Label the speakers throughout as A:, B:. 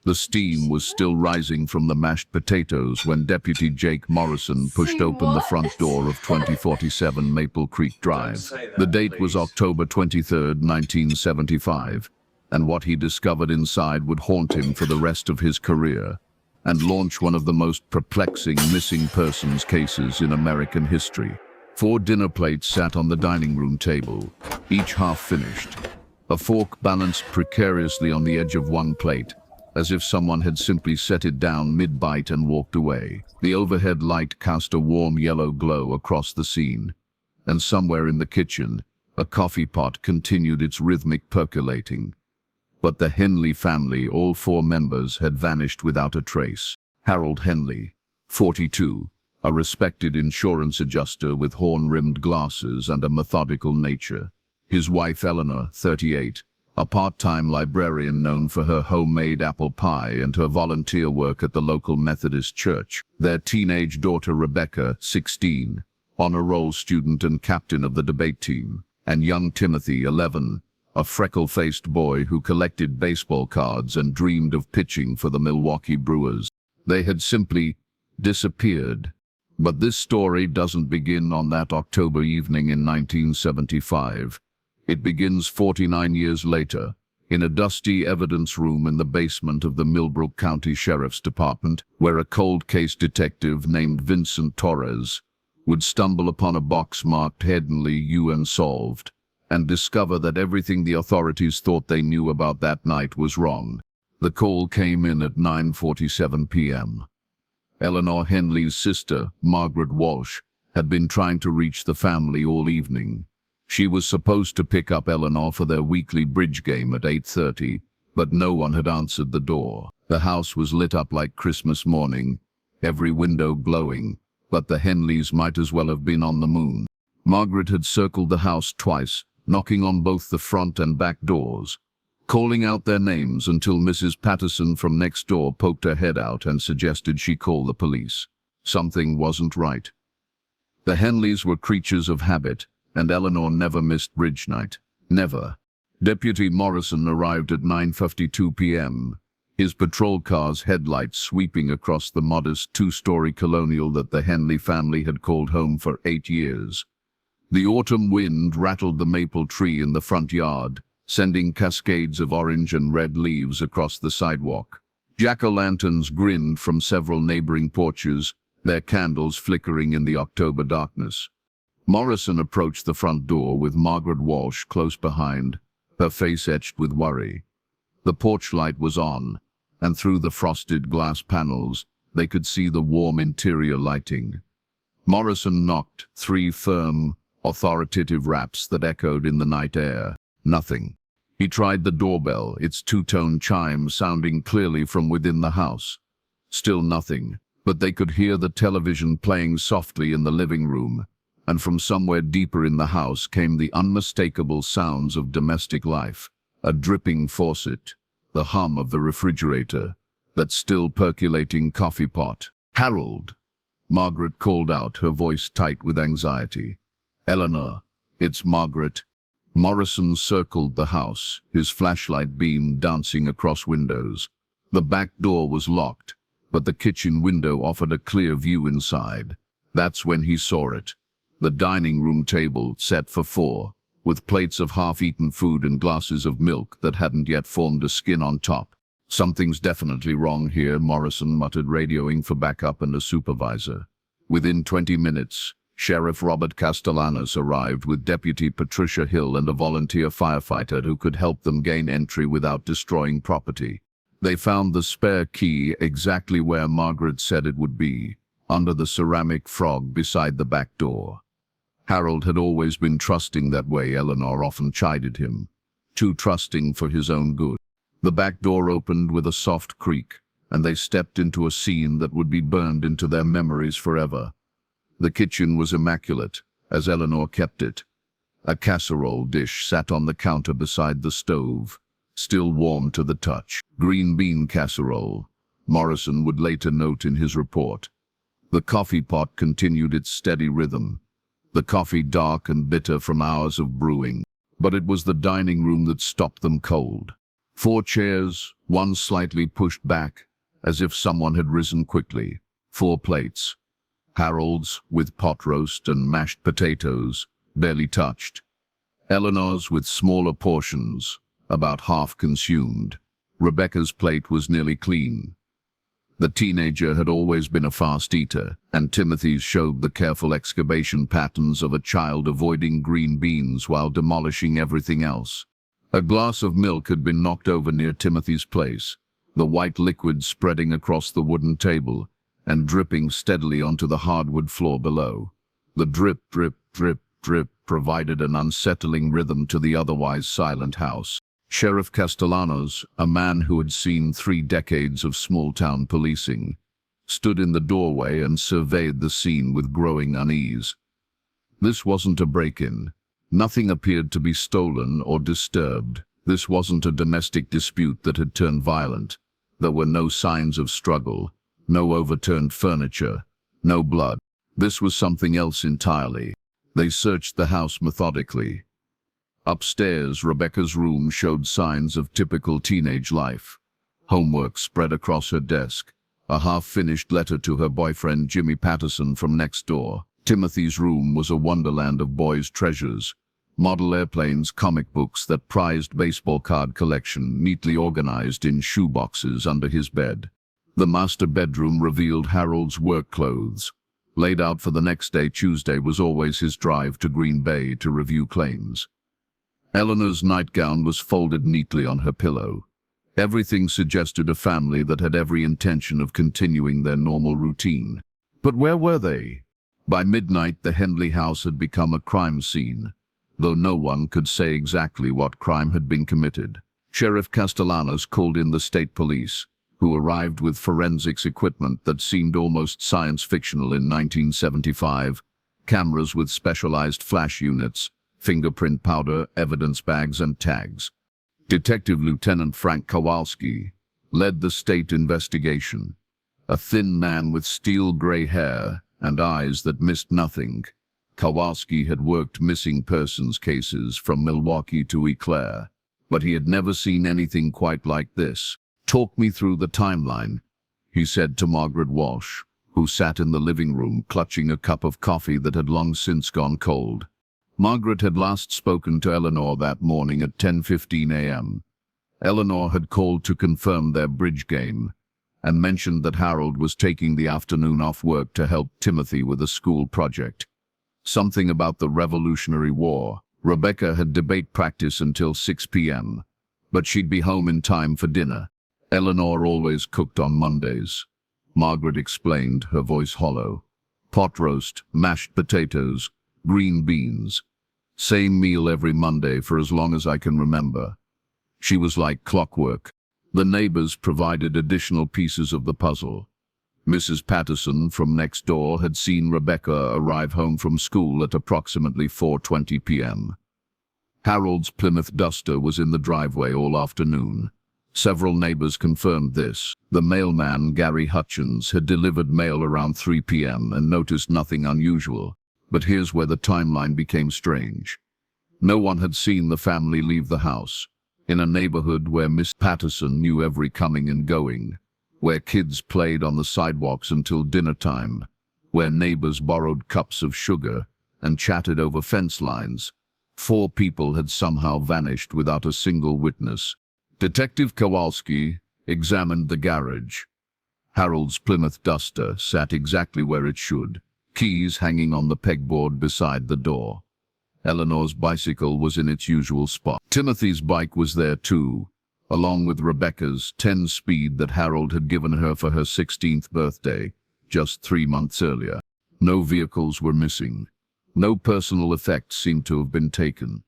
A: The steam was still rising from the mashed potatoes when Deputy Jake Morrison pushed open the front door of 2047 Maple Creek Drive. The date was October 23, 1975, and what he discovered inside would haunt him for the rest of his career and launch one of the most perplexing missing persons cases in American history. 4 dinner plates sat on the dining room table, each half finished. A fork balanced precariously on the edge of one plate, as if someone had simply set it down mid-bite and walked away. The overhead light cast a warm yellow glow across the scene, and somewhere in the kitchen, a coffee pot continued its rhythmic percolating. But the Henley family, all 4 members, had vanished without a trace. Harold Henley, 42, a respected insurance adjuster with horn-rimmed glasses and a methodical nature. His wife Eleanor, 38, a part-time librarian known for her homemade apple pie and her volunteer work at the local Methodist church. Their teenage daughter Rebecca, 16, honor roll student and captain of the debate team. And young Timothy, 11, a freckle-faced boy who collected baseball cards and dreamed of pitching for the Milwaukee Brewers. They had simply disappeared. But this story doesn't begin on that October evening in 1975. It begins 49 years later, in a dusty evidence room in the basement of the Millbrook County Sheriff's Department, where a cold case detective named Vincent Torres would stumble upon a box marked Henley Unsolved and discover that everything the authorities thought they knew about that night was wrong. The call came in at 9:47 p.m. Eleanor Henley's sister, Margaret Walsh, had been trying to reach the family all evening. She was supposed to pick up Eleanor for their weekly bridge game at 8:30, but no one had answered the door. The house was lit up like Christmas morning, every window glowing, but the Henleys might as well have been on the moon. Margaret had circled the house twice, knocking on both the front and back doors, calling out their names until Mrs. Patterson from next door poked her head out and suggested she call the police. Something wasn't right. The Henleys were creatures of habit, and Eleanor never missed bridge night. Never. Deputy Morrison arrived at 9:52 p.m., his patrol car's headlights sweeping across the modest 2-story colonial that the Henley family had called home for 8 years. The autumn wind rattled the maple tree in the front yard, sending cascades of orange and red leaves across the sidewalk. Jack-o'-lanterns grinned from several neighboring porches, their candles flickering in the October darkness. Morrison approached the front door with Margaret Walsh close behind, her face etched with worry. The porch light was on, and through the frosted glass panels, they could see the warm interior lighting. Morrison knocked 3 firm, authoritative raps that echoed in the night air. Nothing. He tried the doorbell, its 2-tone chime sounding clearly from within the house. Still nothing, but they could hear the television playing softly in the living room, and from somewhere deeper in the house came the unmistakable sounds of domestic life. A dripping faucet, the hum of the refrigerator, that still percolating coffee pot. "Harold!" Margaret called out, her voice tight with anxiety. "Eleanor, it's Margaret." Morrison circled the house, his flashlight beam dancing across windows. The back door was locked, but the kitchen window offered a clear view inside. That's when he saw it. The dining room table set for 4, with plates of half-eaten food and glasses of milk that hadn't yet formed a skin on top. "Something's definitely wrong here," Morrison muttered, radioing for backup and a supervisor. Within 20 minutes, Sheriff Robert Castellanos arrived with Deputy Patricia Hill and a volunteer firefighter who could help them gain entry without destroying property. They found the spare key exactly where Margaret said it would be, under the ceramic frog beside the back door. Harold had always been trusting that way. Eleanor often chided him. Too trusting for his own good. The back door opened with a soft creak, and they stepped into a scene that would be burned into their memories forever. The kitchen was immaculate, as Eleanor kept it. A casserole dish sat on the counter beside the stove, still warm to the touch. Green bean casserole, Morrison would later note in his report. The coffee pot continued its steady rhythm, the coffee dark and bitter from hours of brewing. But it was the dining room that stopped them cold. 4 chairs, one slightly pushed back, as if someone had risen quickly. 4 plates. Harold's, with pot roast and mashed potatoes, barely touched. Eleanor's with smaller portions, about half consumed. Rebecca's plate was nearly clean. The teenager had always been a fast eater, and Timothy's showed the careful excavation patterns of a child avoiding green beans while demolishing everything else. A glass of milk had been knocked over near Timothy's place, the white liquid spreading across the wooden table and dripping steadily onto the hardwood floor below. The drip, drip, drip, drip provided an unsettling rhythm to the otherwise silent house. Sheriff Castellanos, a man who had seen 3 decades of small-town policing, stood in the doorway and surveyed the scene with growing unease. This wasn't a break-in. Nothing appeared to be stolen or disturbed. This wasn't a domestic dispute that had turned violent. There were no signs of struggle, no overturned furniture, no blood. This was something else entirely. They searched the house methodically. Upstairs, Rebecca's room showed signs of typical teenage life. Homework spread across her desk, a half-finished letter to her boyfriend Jimmy Patterson from next door. Timothy's room was a wonderland of boys' treasures. Model airplanes, comic books, that prized baseball card collection neatly organized in shoeboxes under his bed. The master bedroom revealed Harold's work clothes. Laid out for the next day, Tuesday was always his drive to Green Bay to review claims. Eleanor's nightgown was folded neatly on her pillow. Everything suggested a family that had every intention of continuing their normal routine. But where were they? By midnight, the Henley house had become a crime scene, though no one could say exactly what crime had been committed. Sheriff Castellanos called in the state police, who arrived with forensics equipment that seemed almost science-fictional in 1975, cameras with specialized flash units, fingerprint powder, evidence bags, and tags. Detective Lieutenant Frank Kowalski led the state investigation. A thin man with steel-gray hair and eyes that missed nothing, Kowalski had worked missing persons cases from Milwaukee to Eau Claire, but he had never seen anything quite like this. "Talk me through the timeline," he said to Margaret Walsh, who sat in the living room clutching a cup of coffee that had long since gone cold. Margaret had last spoken to Eleanor that morning at 10:15 a.m. Eleanor had called to confirm their bridge game and mentioned that Harold was taking the afternoon off work to help Timothy with a school project. Something about the Revolutionary War. Rebecca had debate practice until 6 p.m., but she'd be home in time for dinner. Eleanor always cooked on Mondays, Margaret explained, her voice hollow. Pot roast, mashed potatoes, green beans. Same meal every Monday for as long as I can remember. She was like clockwork. The neighbors provided additional pieces of the puzzle. Mrs. Patterson from next door had seen Rebecca arrive home from school at approximately 4:20 p.m. Harold's Plymouth Duster was in the driveway all afternoon. Several neighbors confirmed this. The mailman, Gary Hutchins, had delivered mail around 3 p.m. and noticed nothing unusual. But here's where the timeline became strange. No one had seen the family leave the house. In a neighborhood where Miss Patterson knew every coming and going, where kids played on the sidewalks until dinner time, where neighbors borrowed cups of sugar and chatted over fence lines, 4 people had somehow vanished without a single witness. Detective Kowalski examined the garage. Harold's Plymouth Duster sat exactly where it should, keys hanging on the pegboard beside the door. Eleanor's bicycle was in its usual spot. Timothy's bike was there too, along with Rebecca's 10-speed that Harold had given her for her 16th birthday, just 3 months earlier. No vehicles were missing. No personal effects seemed to have been taken.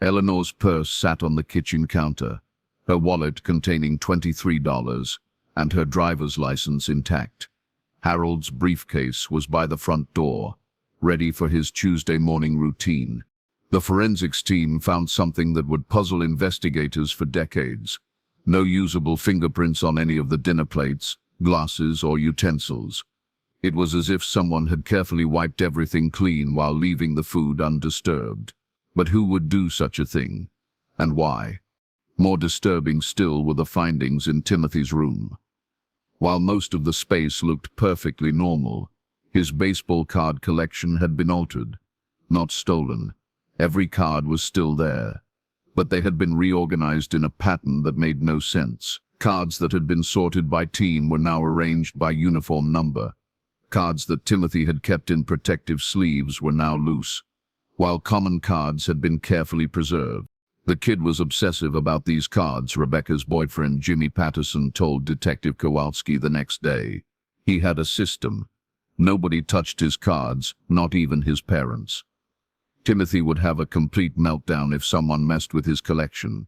A: Eleanor's purse sat on the kitchen counter, her wallet containing $23 and her driver's license intact. Harold's briefcase was by the front door, ready for his Tuesday morning routine. The forensics team found something that would puzzle investigators for decades. No usable fingerprints on any of the dinner plates, glasses, or utensils. It was as if someone had carefully wiped everything clean while leaving the food undisturbed. But who would do such a thing? And why? More disturbing still were the findings in Timothy's room. While most of the space looked perfectly normal, his baseball card collection had been altered, not stolen. Every card was still there, but they had been reorganized in a pattern that made no sense. Cards that had been sorted by team were now arranged by uniform number. Cards that Timothy had kept in protective sleeves were now loose, while common cards had been carefully preserved. The kid was obsessive about these cards, Rebecca's boyfriend Jimmy Patterson told Detective Kowalski the next day. He had a system. Nobody touched his cards, not even his parents. Timothy would have a complete meltdown if someone messed with his collection.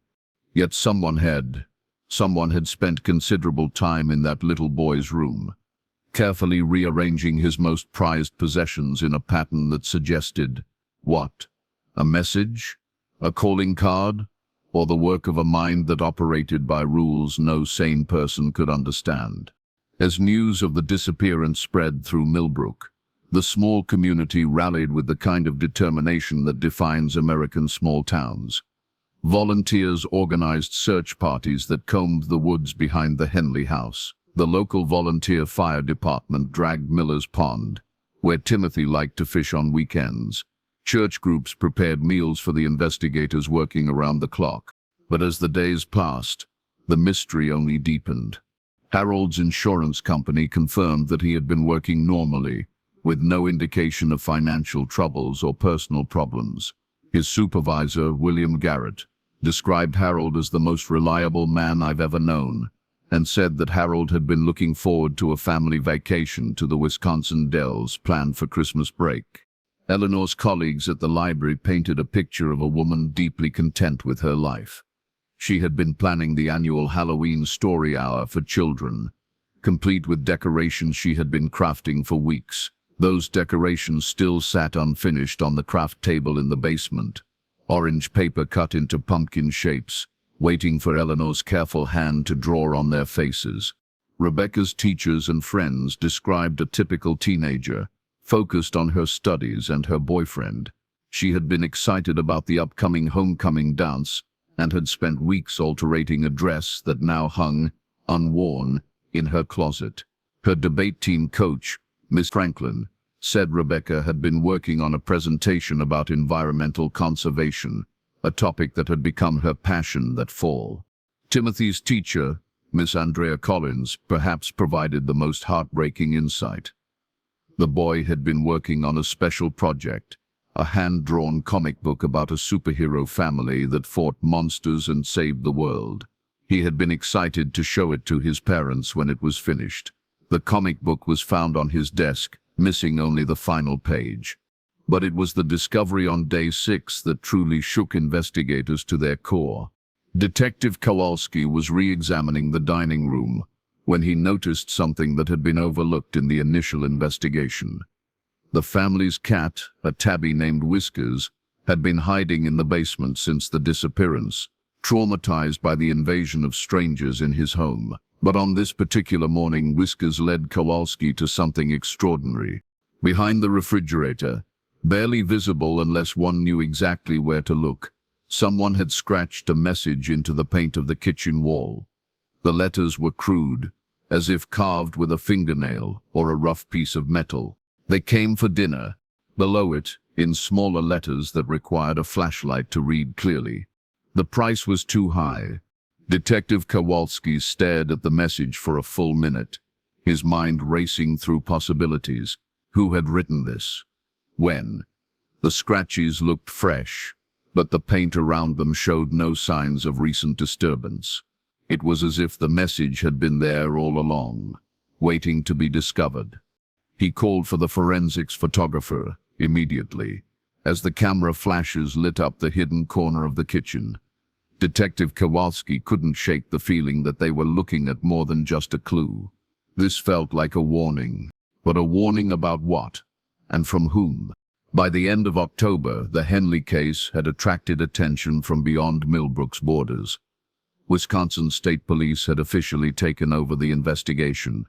A: Yet someone had spent considerable time in that little boy's room, carefully rearranging his most prized possessions in a pattern that suggested, what? A message? A calling card? Or the work of a mind that operated by rules no sane person could understand? As news of the disappearance spread through Millbrook, the small community rallied with the kind of determination that defines American small towns. Volunteers organized search parties that combed the woods behind the Henley house. The local volunteer fire department dragged Miller's Pond, where Timothy liked to fish on weekends. Church groups prepared meals for the investigators working around the clock. But as the days passed, the mystery only deepened. Harold's insurance company confirmed that he had been working normally, with no indication of financial troubles or personal problems. His supervisor, William Garrett, described Harold as the most reliable man I've ever known, and said that Harold had been looking forward to a family vacation to the Wisconsin Dells planned for Christmas break. Eleanor's colleagues at the library painted a picture of a woman deeply content with her life. She had been planning the annual Halloween story hour for children, complete with decorations she had been crafting for weeks. Those decorations still sat unfinished on the craft table in the basement, orange paper cut into pumpkin shapes, waiting for Eleanor's careful hand to draw on their faces. Rebecca's teachers and friends described a typical teenager, focused on her studies and her boyfriend. She had been excited about the upcoming homecoming dance and had spent weeks altering a dress that now hung, unworn, in her closet. Her debate team coach, Miss Franklin, said Rebecca had been working on a presentation about environmental conservation, a topic that had become her passion that fall. Timothy's teacher, Miss Andrea Collins, perhaps provided the most heartbreaking insight. The boy had been working on a special project, a hand-drawn comic book about a superhero family that fought monsters and saved the world. He had been excited to show it to his parents when it was finished. The comic book was found on his desk, missing only the final page. But it was the discovery on day 6 that truly shook investigators to their core. Detective Kowalski was re-examining the dining room when he noticed something that had been overlooked in the initial investigation. The family's cat, a tabby named Whiskers, had been hiding in the basement since the disappearance, traumatized by the invasion of strangers in his home. But on this particular morning, Whiskers led Kowalski to something extraordinary. Behind the refrigerator, barely visible unless one knew exactly where to look, someone had scratched a message into the paint of the kitchen wall. The letters were crude, as if carved with a fingernail or a rough piece of metal. They came for dinner. Below it, in smaller letters that required a flashlight to read clearly. The price was too high. Detective Kowalski stared at the message for a full minute, his mind racing through possibilities. Who had written this? When? The scratches looked fresh, but the paint around them showed no signs of recent disturbance. It was as if the message had been there all along, waiting to be discovered. He called for the forensics photographer immediately, as the camera flashes lit up the hidden corner of the kitchen. Detective Kowalski couldn't shake the feeling that they were looking at more than just a clue. This felt like a warning, but a warning about what? And from whom? By the end of October, the Henley case had attracted attention from beyond Millbrook's borders. Wisconsin State Police had officially taken over the investigation,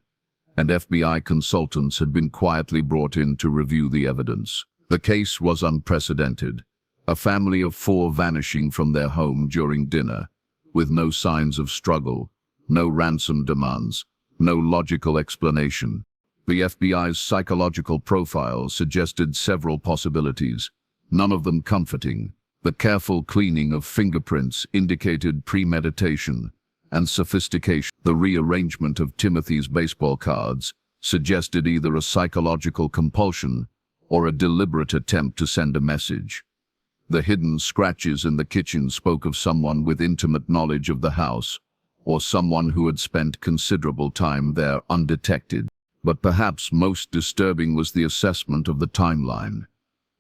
A: and FBI consultants had been quietly brought in to review the evidence. The case was unprecedented. A family of 4 vanishing from their home during dinner, with no signs of struggle, no ransom demands, no logical explanation. The FBI's psychological profile suggested several possibilities, none of them comforting. The careful cleaning of fingerprints indicated premeditation and sophistication. The rearrangement of Timothy's baseball cards suggested either a psychological compulsion or a deliberate attempt to send a message. The hidden scratches in the kitchen spoke of someone with intimate knowledge of the house, or someone who had spent considerable time there undetected. But perhaps most disturbing was the assessment of the timeline.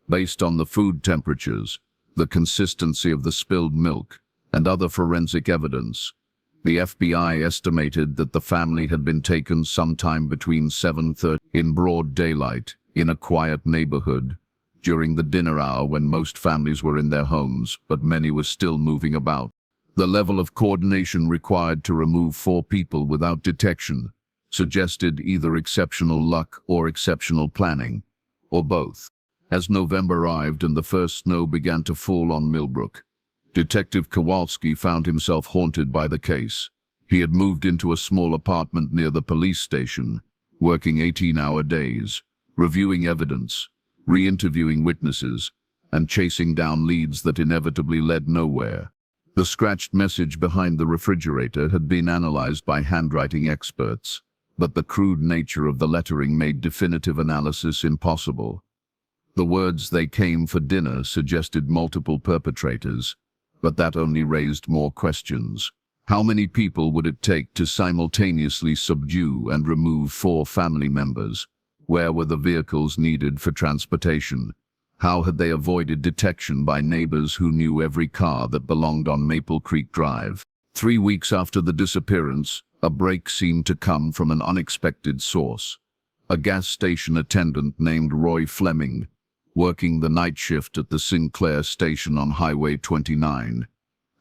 A: Based on the food temperatures, the consistency of the spilled milk, and other forensic evidence, the FBI estimated that the family had been taken sometime between 7:30 in broad daylight in a quiet neighborhood, during the dinner hour when most families were in their homes, but many were still moving about. The level of coordination required to remove 4 people without detection suggested either exceptional luck or exceptional planning, or both. As November arrived and the first snow began to fall on Millbrook, Detective Kowalski found himself haunted by the case. He had moved into a small apartment near the police station, working 18-hour days, reviewing evidence, re-interviewing witnesses, and chasing down leads that inevitably led nowhere. The scratched message behind the refrigerator had been analyzed by handwriting experts, but the crude nature of the lettering made definitive analysis impossible. The words "they came for dinner" suggested multiple perpetrators, but that only raised more questions. How many people would it take to simultaneously subdue and remove 4 family members? Where were the vehicles needed for transportation? How had they avoided detection by neighbors who knew every car that belonged on Maple Creek Drive? 3 weeks after the disappearance, a break seemed to come from an unexpected source. A gas station attendant named Roy Fleming, working the night shift at the Sinclair station on Highway 29,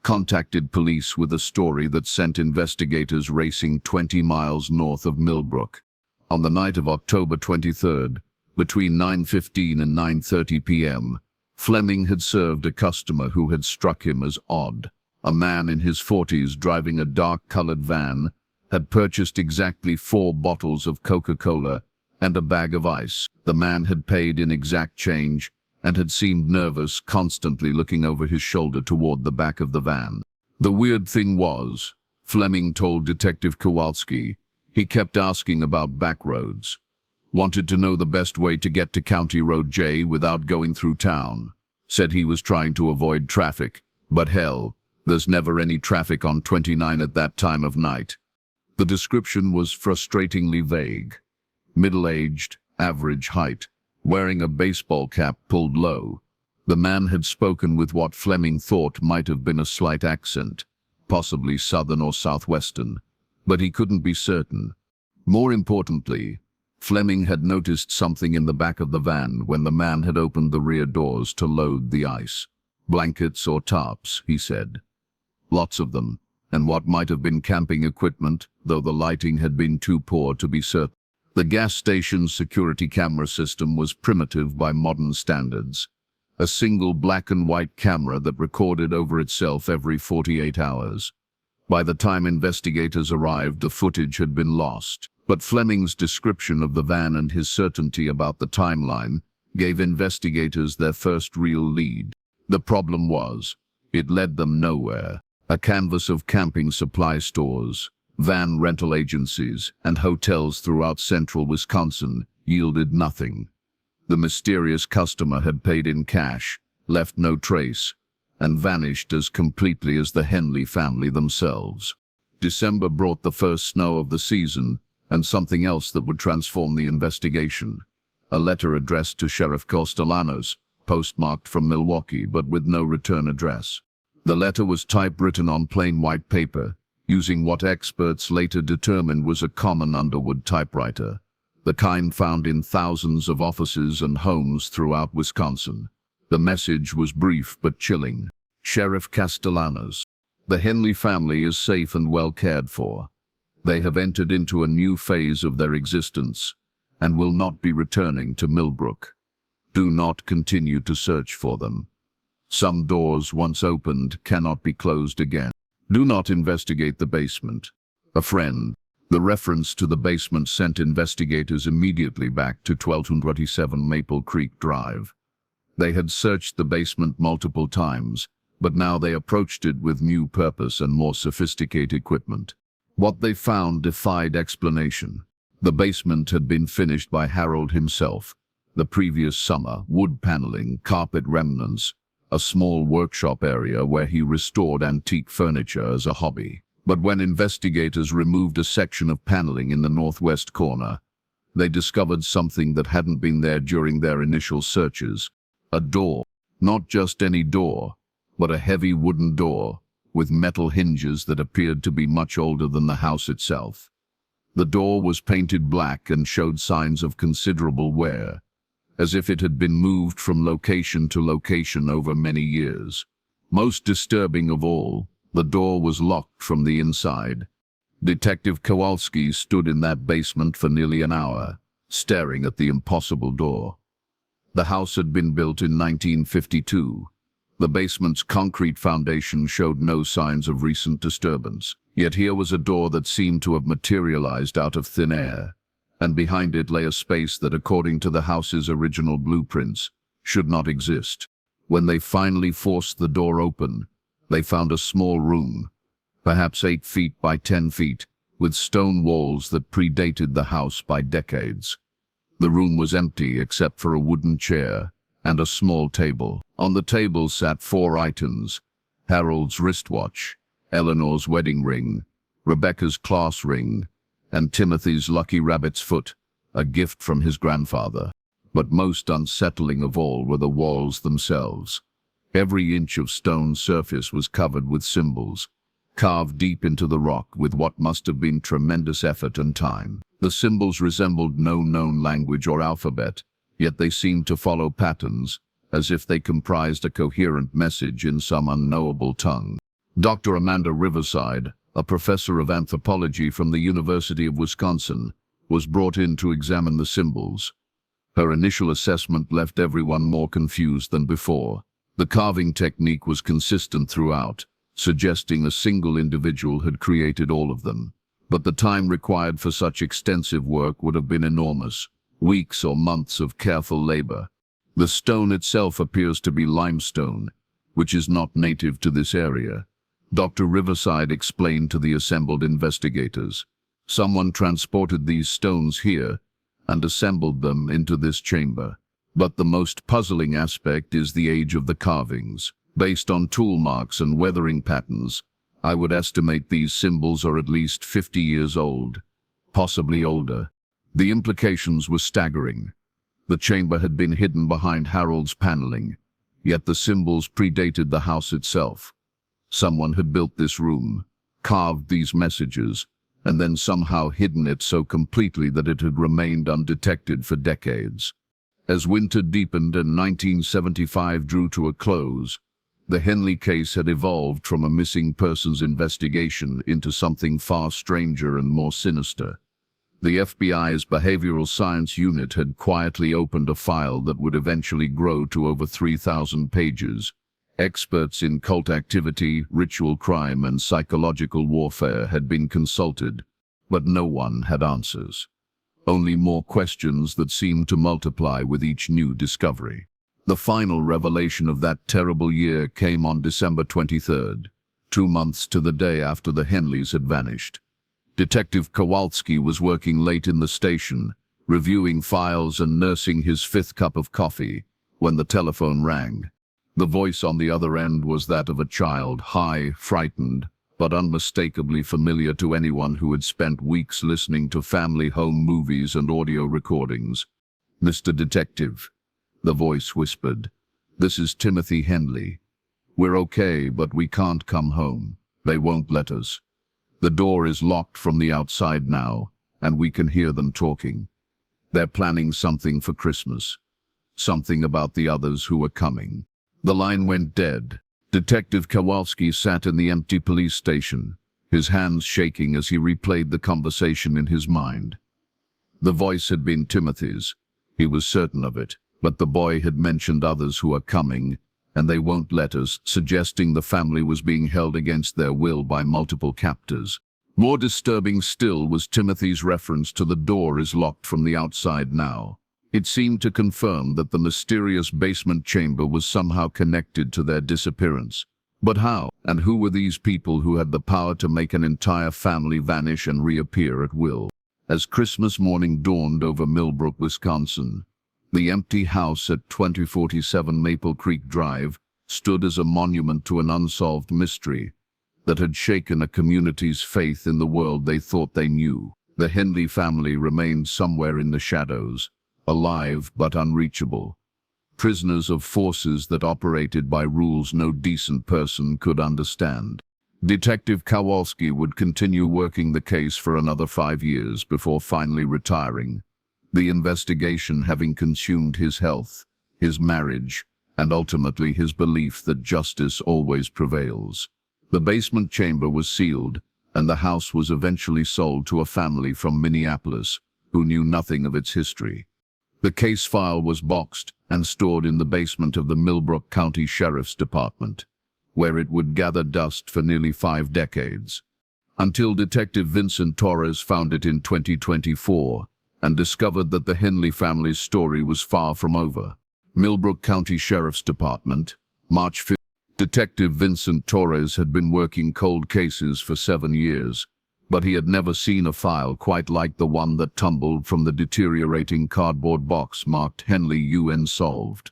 A: contacted police with a story that sent investigators racing 20 miles north of Millbrook. On the night of October 23rd, between 9:15 and 9:30 p.m., Fleming had served a customer who had struck him as odd. A man in his 40s driving a dark-colored van had purchased exactly 4 bottles of Coca-Cola and a bag of ice. The man had paid in exact change and had seemed nervous, constantly looking over his shoulder toward the back of the van. The weird thing was, Fleming told Detective Kowalski, he kept asking about back roads. Wanted to know the best way to get to County Road J without going through town. Said he was trying to avoid traffic, but hell, there's never any traffic on 29 at that time of night. The description was frustratingly vague. Middle-aged, average height, wearing a baseball cap pulled low. The man had spoken with what Fleming thought might have been a slight accent, possibly southern or southwestern, but he couldn't be certain. More importantly, Fleming had noticed something in the back of the van when the man had opened the rear doors to load the ice. Blankets or tarps, he said. Lots of them, and what might have been camping equipment, though the lighting had been too poor to be certain. The gas station's security camera system was primitive by modern standards. A single black and white camera that recorded over itself every 48 hours. By the time investigators arrived, the footage had been lost. But Fleming's description of the van and his certainty about the timeline gave investigators their first real lead. The problem was, it led them nowhere. A canvas of camping supply stores, van rental agencies, and hotels throughout central Wisconsin yielded nothing. The mysterious customer had paid in cash, left no trace, and vanished as completely as the Henley family themselves. December brought the first snow of the season, and something else that would transform the investigation. A letter addressed to Sheriff Castellanos, postmarked from Milwaukee but with no return address. The letter was typewritten on plain white paper, using what experts later determined was a common Underwood typewriter, the kind found in thousands of offices and homes throughout Wisconsin. The message was brief but chilling. Sheriff Castellanos, the Henley family is safe and well cared for. They have entered into a new phase of their existence and will not be returning to Millbrook. Do not continue to search for them. Some doors once opened cannot be closed again. Do not investigate the basement. A friend. The reference to the basement sent investigators immediately back to 1227 Maple Creek Drive. They had searched the basement multiple times, but now they approached it with new purpose and more sophisticated equipment. What they found defied explanation. The basement had been finished by Harold himself. The previous summer, wood paneling, carpet remnants, a small workshop area where he restored antique furniture as a hobby. But when investigators removed a section of paneling in the northwest corner, they discovered something that hadn't been there during their initial searches. A door. Not just any door, but a heavy wooden door with metal hinges that appeared to be much older than the house itself. The door was painted black and showed signs of considerable wear, as if it had been moved from location to location over many years. Most disturbing of all, the door was locked from the inside. Detective Kowalski stood in that basement for nearly an hour, staring at the impossible door. The house had been built in 1952. The basement's concrete foundation showed no signs of recent disturbance. Yet here was a door that seemed to have materialized out of thin air, and behind it lay a space that, according to the house's original blueprints, should not exist. When they finally forced the door open, they found a small room, perhaps 8 feet by 10 feet, with stone walls that predated the house by decades. The room was empty except for a wooden chair and a small table. On the table sat 4 items: Harold's wristwatch, Eleanor's wedding ring, Rebecca's class ring, and Timothy's lucky rabbit's foot, a gift from his grandfather. But most unsettling of all were the walls themselves. Every inch of stone surface was covered with symbols, carved deep into the rock with what must have been tremendous effort and time. The symbols resembled no known language or alphabet, yet they seemed to follow patterns, as if they comprised a coherent message in some unknowable tongue. Dr. Amanda Riverside, a professor of anthropology from the University of Wisconsin, was brought in to examine the symbols. Her initial assessment left everyone more confused than before. The carving technique was consistent throughout, suggesting a single individual had created all of them. But the time required for such extensive work would have been enormous, weeks or months of careful labor. The stone itself appears to be limestone, which is not native to this area. Dr. Riverside explained to the assembled investigators. Someone transported these stones here and assembled them into this chamber. But the most puzzling aspect is the age of the carvings. Based on tool marks and weathering patterns, I would estimate these symbols are at least 50 years old, possibly older. The implications were staggering. The chamber had been hidden behind Harold's paneling, yet the symbols predated the house itself. Someone had built this room, carved these messages, and then somehow hidden it so completely that it had remained undetected for decades. As winter deepened and 1975 drew to a close, the Henley case had evolved from a missing persons investigation into something far stranger and more sinister. The FBI's behavioral science unit had quietly opened a file that would eventually grow to over 3,000 pages. Experts in cult activity, ritual crime, and psychological warfare had been consulted, but no one had answers. Only more questions that seemed to multiply with each new discovery. The final revelation of that terrible year came on December 23rd, 2 months to the day after the Henleys had vanished. Detective Kowalski was working late in the station, reviewing files and nursing his 5th cup of coffee, when the telephone rang. The voice on the other end was that of a child, high, frightened, but unmistakably familiar to anyone who had spent weeks listening to family home movies and audio recordings. "Mr. Detective," the voice whispered, "this is Timothy Henley. We're okay, but we can't come home. They won't let us. The door is locked from the outside now, and we can hear them talking. They're planning something for Christmas. Something about the others who are coming." The line went dead. Detective Kowalski sat in the empty police station, his hands shaking as he replayed the conversation in his mind. The voice had been Timothy's. He was certain of it, but the boy had mentioned others who are coming, and they won't let us," suggesting the family was being held against their will by multiple captors. More disturbing still was Timothy's reference to "the door is locked from the outside now." It seemed to confirm that the mysterious basement chamber was somehow connected to their disappearance. But how? And who were these people who had the power to make an entire family vanish and reappear at will? As Christmas morning dawned over Millbrook, Wisconsin, the empty house at 2047 Maple Creek Drive stood as a monument to an unsolved mystery that had shaken a community's faith in the world they thought they knew. The Henley family remained somewhere in the shadows, alive but unreachable, prisoners of forces that operated by rules no decent person could understand. Detective Kowalski would continue working the case for another 5 years before finally retiring, the investigation having consumed his health, his marriage, and ultimately his belief that justice always prevails. The basement chamber was sealed, and the house was eventually sold to a family from Minneapolis who knew nothing of its history. The case file was boxed and stored in the basement of the Millbrook County Sheriff's Department, where it would gather dust for nearly 5 decades, until Detective Vincent Torres found it in 2024 and discovered that the Henley family's story was far from over. Millbrook County Sheriff's Department, March 5th. Detective Vincent Torres had been working cold cases for 7 years, but he had never seen a file quite like the one that tumbled from the deteriorating cardboard box marked Henley Unsolved.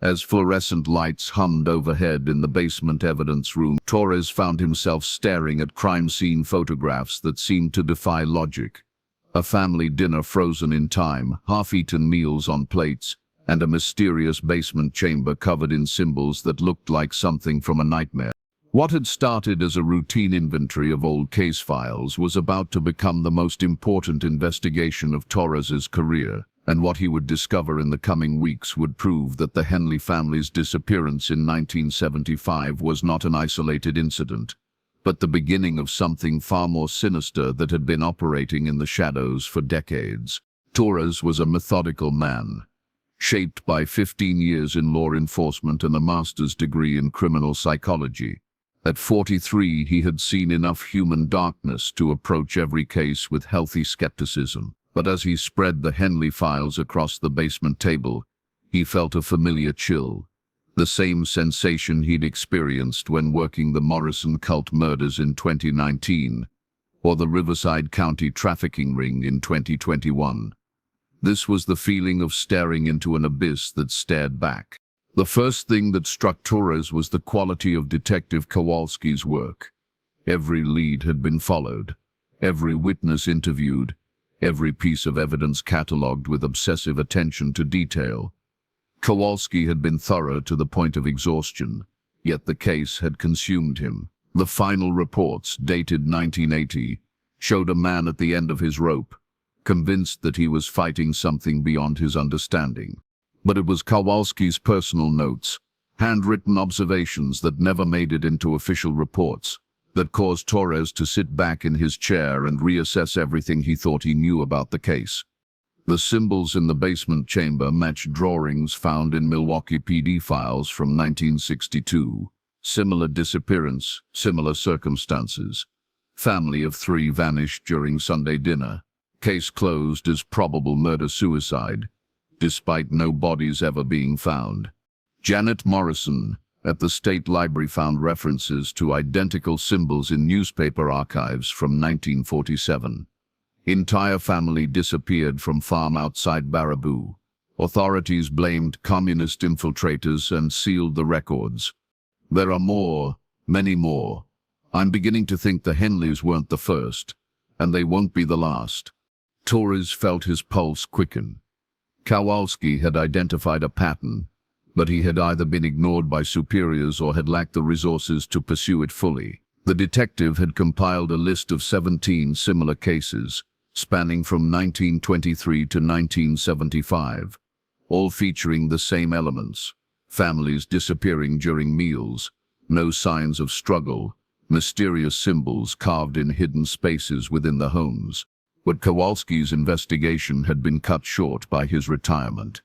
A: As fluorescent lights hummed overhead in the basement evidence room, Torres found himself staring at crime scene photographs that seemed to defy logic. A family dinner frozen in time, half-eaten meals on plates, and a mysterious basement chamber covered in symbols that looked like something from a nightmare. What had started as a routine inventory of old case files was about to become the most important investigation of Torres's career, and what he would discover in the coming weeks would prove that the Henley family's disappearance in 1975 was not an isolated incident, but the beginning of something far more sinister that had been operating in the shadows for decades. Torres was a methodical man, shaped by 15 years in law enforcement and a master's degree in criminal psychology. At 43, he had seen enough human darkness to approach every case with healthy skepticism. But as he spread the Henley files across the basement table, he felt a familiar chill, the same sensation he'd experienced when working the Morrison cult murders in 2019, or the Riverside County trafficking ring in 2021. This was the feeling of staring into an abyss that stared back. The first thing that struck Torres was the quality of Detective Kowalski's work. Every lead had been followed, every witness interviewed, every piece of evidence catalogued with obsessive attention to detail. Kowalski had been thorough to the point of exhaustion, yet the case had consumed him. The final reports, dated 1980, showed a man at the end of his rope, convinced that he was fighting something beyond his understanding. But it was Kowalski's personal notes, handwritten observations that never made it into official reports, that caused Torres to sit back in his chair and reassess everything he thought he knew about the case. The symbols in the basement chamber matched drawings found in Milwaukee PD files from 1962. Similar disappearance, similar circumstances. Family of 3 vanished during Sunday dinner. Case closed as probable murder-suicide, despite no bodies ever being found. Janet Morrison at the State Library found references to identical symbols in newspaper archives from 1947. Entire family disappeared from farm outside Baraboo. Authorities blamed communist infiltrators and sealed the records. There are more, many more. I'm beginning to think the Henleys weren't the first, and they won't be the last. Torres felt his pulse quicken. Kowalski had identified a pattern, but he had either been ignored by superiors or had lacked the resources to pursue it fully. The detective had compiled a list of 17 similar cases, spanning from 1923 to 1975, all featuring the same elements: families disappearing during meals, no signs of struggle, mysterious symbols carved in hidden spaces within the homes. But Kowalski's investigation had been cut short by his retirement.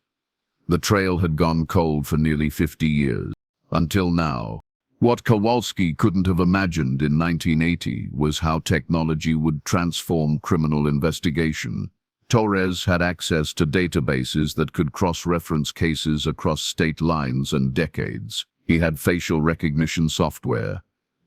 A: The trail had gone cold for nearly 50 years. Until now. What Kowalski couldn't have imagined in 1980 was how technology would transform criminal investigation. Torres had access to databases that could cross-reference cases across state lines and decades. He had facial recognition software,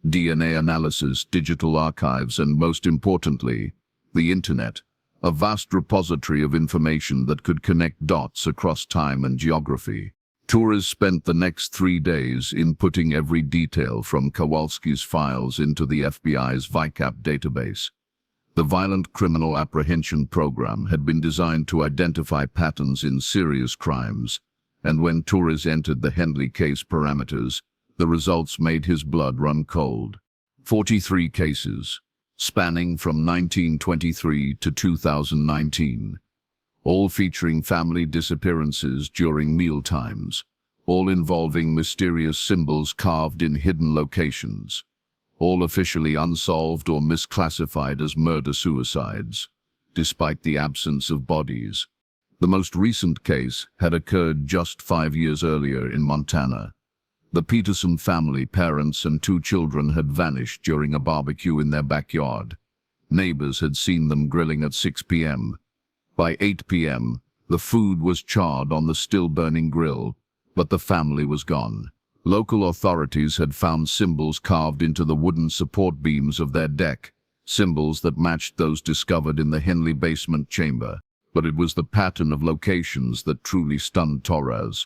A: DNA analysis, digital archives, and most importantly, the Internet, a vast repository of information that could connect dots across time and geography. Torres spent the next 3 days inputting every detail from Kowalski's files into the FBI's VICAP database. The Violent Criminal Apprehension Program had been designed to identify patterns in serious crimes, and when Torres entered the Henley case parameters, the results made his blood run cold. 43 cases, spanning from 1923 to 2019, all featuring family disappearances during mealtimes, all involving mysterious symbols carved in hidden locations, all officially unsolved or misclassified as murder-suicides, despite the absence of bodies. The most recent case had occurred just 5 years earlier in Montana. The Peterson family, parents and 2 children, had vanished during a barbecue in their backyard. Neighbors had seen them grilling at 6 p.m. By 8 p.m., the food was charred on the still-burning grill, but the family was gone. Local authorities had found symbols carved into the wooden support beams of their deck, symbols that matched those discovered in the Henley basement chamber. But it was the pattern of locations that truly stunned Torres.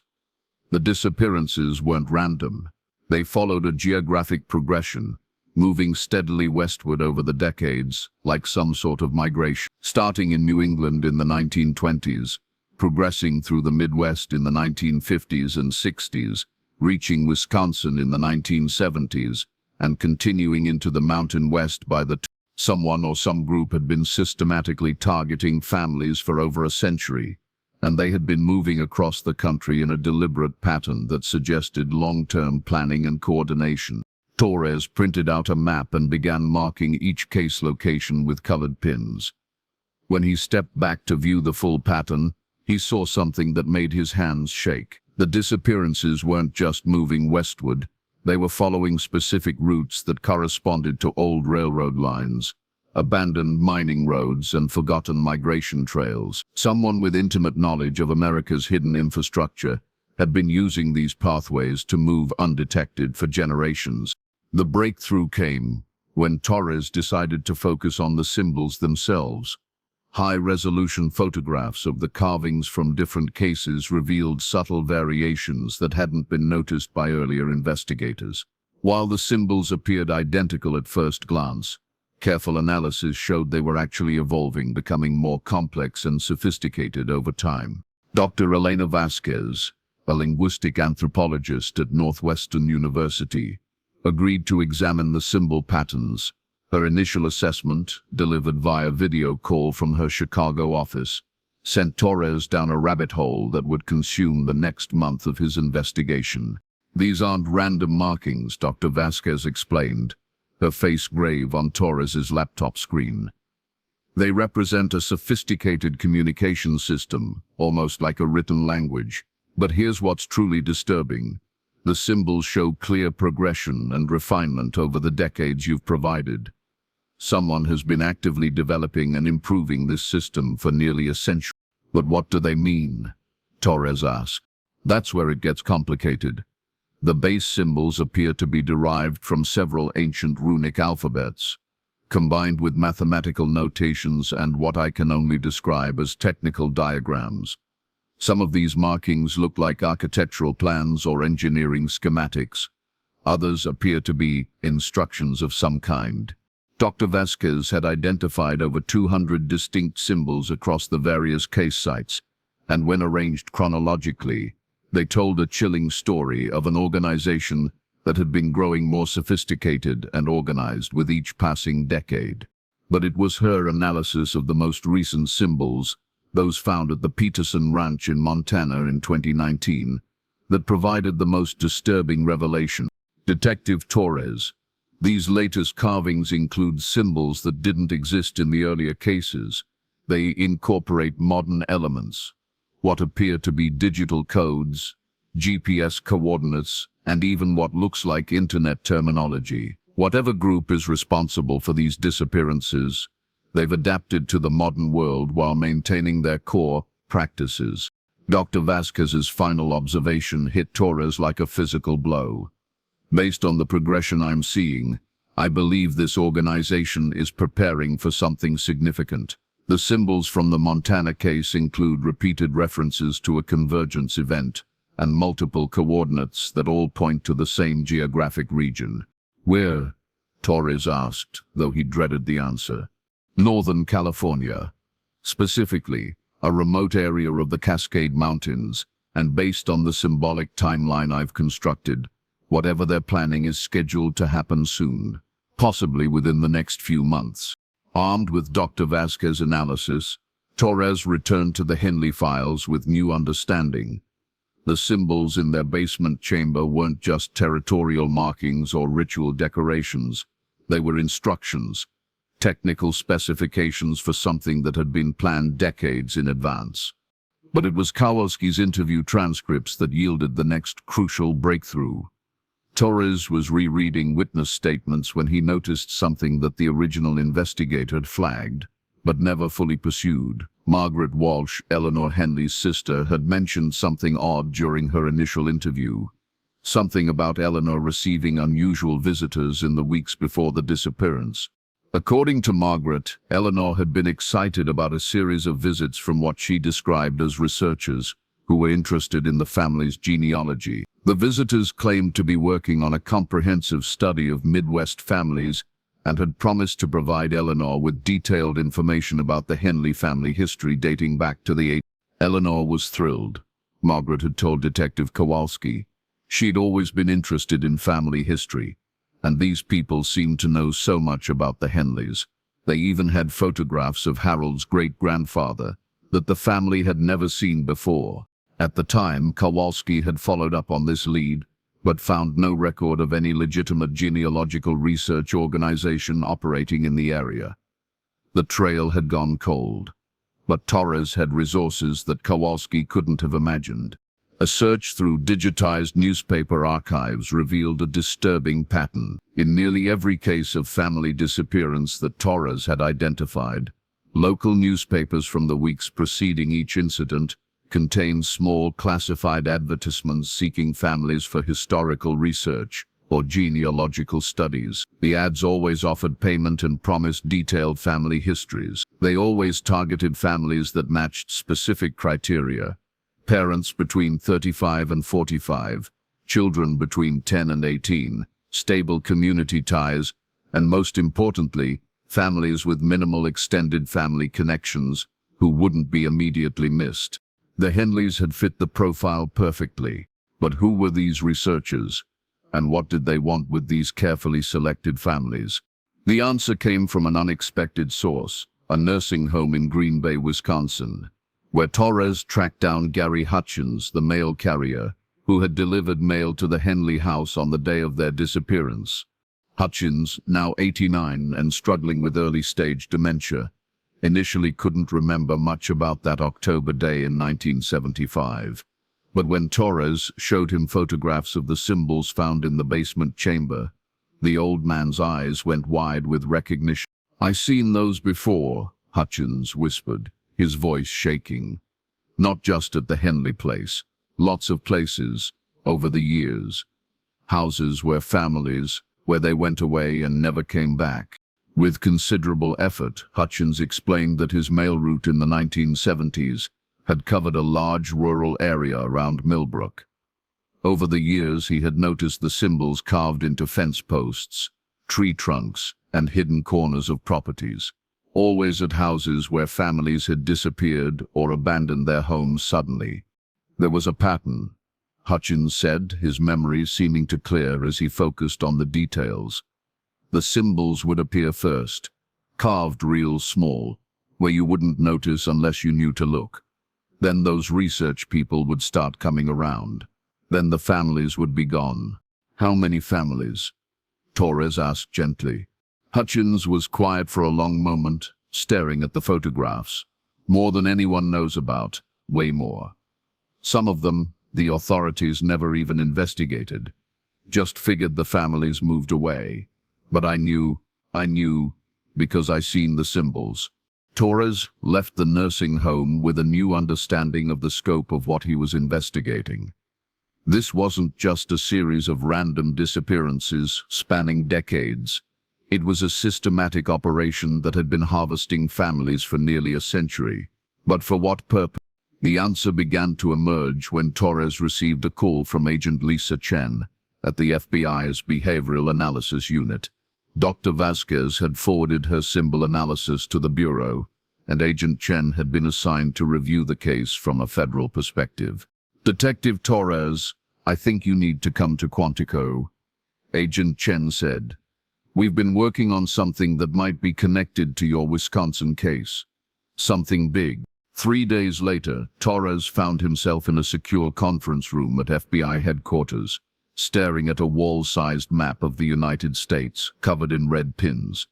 A: The disappearances weren't random. They followed a geographic progression, moving steadily westward over the decades, like some sort of migration. Starting in New England in the 1920s, progressing through the Midwest in the 1950s and 60s, reaching Wisconsin in the 1970s, and continuing into the Mountain West by the Someone or some group had been systematically targeting families for over a century, and they had been moving across the country in a deliberate pattern that suggested long-term planning and coordination. Torres printed out a map and began marking each case location with colored pins. When he stepped back to view the full pattern, he saw something that made his hands shake. The disappearances weren't just moving westward, they were following specific routes that corresponded to old railroad lines, abandoned mining roads, and forgotten migration trails. Someone with intimate knowledge of America's hidden infrastructure had been using these pathways to move undetected for generations. The breakthrough came when Torres decided to focus on the symbols themselves. High-resolution photographs of the carvings from different cases revealed subtle variations that hadn't been noticed by earlier investigators. While the symbols appeared identical at first glance, careful analysis showed they were actually evolving, becoming more complex and sophisticated over time. Dr. Elena Vasquez, a linguistic anthropologist at Northwestern University, agreed to examine the symbol patterns. Her initial assessment, delivered via video call from her Chicago office, sent Torres down a rabbit hole that would consume the next month of his investigation. "These aren't random markings," Dr. Vasquez explained, her face grave on Torres's laptop screen. "They represent a sophisticated communication system, almost like a written language. But here's what's truly disturbing. The symbols show clear progression and refinement over the decades you've provided. Someone has been actively developing and improving this system for nearly a century." "But what do they mean?" Torres asked. "That's where it gets complicated. The base symbols appear to be derived from several ancient runic alphabets, combined with mathematical notations and what I can only describe as technical diagrams. Some of these markings look like architectural plans or engineering schematics. Others appear to be instructions of some kind." Dr. Vasquez had identified over 200 distinct symbols across the various case sites, and when arranged chronologically, they told a chilling story of an organization that had been growing more sophisticated and organized with each passing decade. But it was her analysis of the most recent symbols, those found at the Peterson Ranch in Montana in 2019, that provided the most disturbing revelation. Detective Torres, these latest carvings include symbols that didn't exist in the earlier cases. They incorporate modern elements, what appear to be digital codes, GPS coordinates, and even what looks like internet terminology. Whatever group is responsible for these disappearances, they've adapted to the modern world while maintaining their core practices. Dr. Vasquez's final observation hit Torres like a physical blow. Based on the progression I'm seeing, I believe this organization is preparing for something significant. The symbols from the Montana case include repeated references to a convergence event and multiple coordinates that all point to the same geographic region. Where? Torres asked, though he dreaded the answer. Northern California. Specifically, a remote area of the Cascade Mountains, and based on the symbolic timeline I've constructed, whatever they're planning is scheduled to happen soon, possibly within the next few months. Armed with Dr. Vasquez's analysis, Torres returned to the Henley files with new understanding. The symbols in their basement chamber weren't just territorial markings or ritual decorations. They were instructions, technical specifications for something that had been planned decades in advance. But it was Kowalski's interview transcripts that yielded the next crucial breakthrough. Torres was rereading witness statements when he noticed something that the original investigator had flagged, but never fully pursued. Margaret Walsh, Eleanor Henley's sister, had mentioned something odd during her initial interview. Something about Eleanor receiving unusual visitors in the weeks before the disappearance. According to Margaret, Eleanor had been excited about a series of visits from what she described as researchers who were interested in the family's genealogy. The visitors claimed to be working on a comprehensive study of Midwest families and had promised to provide Eleanor with detailed information about the Henley family history dating back to the 80s. Eleanor was thrilled, Margaret had told Detective Kowalski. She'd always been interested in family history, and these people seemed to know so much about the Henleys. They even had photographs of Harold's great-grandfather that the family had never seen before. At the time, Kowalski had followed up on this lead, but found no record of any legitimate genealogical research organization operating in the area. The trail had gone cold, but Torres had resources that Kowalski couldn't have imagined. A search through digitized newspaper archives revealed a disturbing pattern. In nearly every case of family disappearance that Torres had identified, local newspapers from the weeks preceding each incident contained small classified advertisements seeking families for historical research or genealogical studies. The ads always offered payment and promised detailed family histories. They always targeted families that matched specific criteria: parents between 35 and 45, children between 10 and 18, stable community ties, and most importantly, families with minimal extended family connections who wouldn't be immediately missed. The Henleys had fit the profile perfectly, but who were these researchers, and what did they want with these carefully selected families? The answer came from an unexpected source, a nursing home in Green Bay, Wisconsin, where Torres tracked down Gary Hutchins, the mail carrier, who had delivered mail to the Henley house on the day of their disappearance. Hutchins, now 89 and struggling with early-stage dementia, initially couldn't remember much about that October day in 1975. But when Torres showed him photographs of the symbols found in the basement chamber, the old man's eyes went wide with recognition. "I've seen those before," Hutchins whispered, his voice shaking. "Not just at the Henley place. Lots of places, over the years. Houses where families, where they went away and never came back." With considerable effort, Hutchins explained that his mail route in the 1970s had covered a large rural area around Millbrook. Over the years, he had noticed the symbols carved into fence posts, tree trunks, and hidden corners of properties, always at houses where families had disappeared or abandoned their homes suddenly. There was a pattern, Hutchins said, his memory seeming to clear as he focused on the details. The symbols would appear first, carved real small, where you wouldn't notice unless you knew to look. Then those research people would start coming around. Then the families would be gone. "How many families?" Torres asked gently. Hutchins was quiet for a long moment, staring at the photographs. "More than anyone knows about, way more. Some of them, The authorities never even investigated. Just figured the families moved away. But I knew, because I seen the symbols. Torres left the nursing home with a new understanding of the scope of what he was investigating. This wasn't just a series of random disappearances spanning decades. It was a systematic operation that had been harvesting families for nearly a century. But for what purpose? The answer began to emerge when Torres received a call from Agent Lisa Chen at the FBI's Behavioral Analysis Unit. Dr. Vasquez had forwarded her symbol analysis to the Bureau, and Agent Chen had been assigned to review the case from a federal perspective. "Detective Torres, I think you need to come to Quantico," Agent Chen said. "We've been working on something that might be connected to your Wisconsin case. Something big." 3 days later, Torres found himself in a secure conference room at FBI headquarters, staring at a wall-sized map of the United States covered in red pins.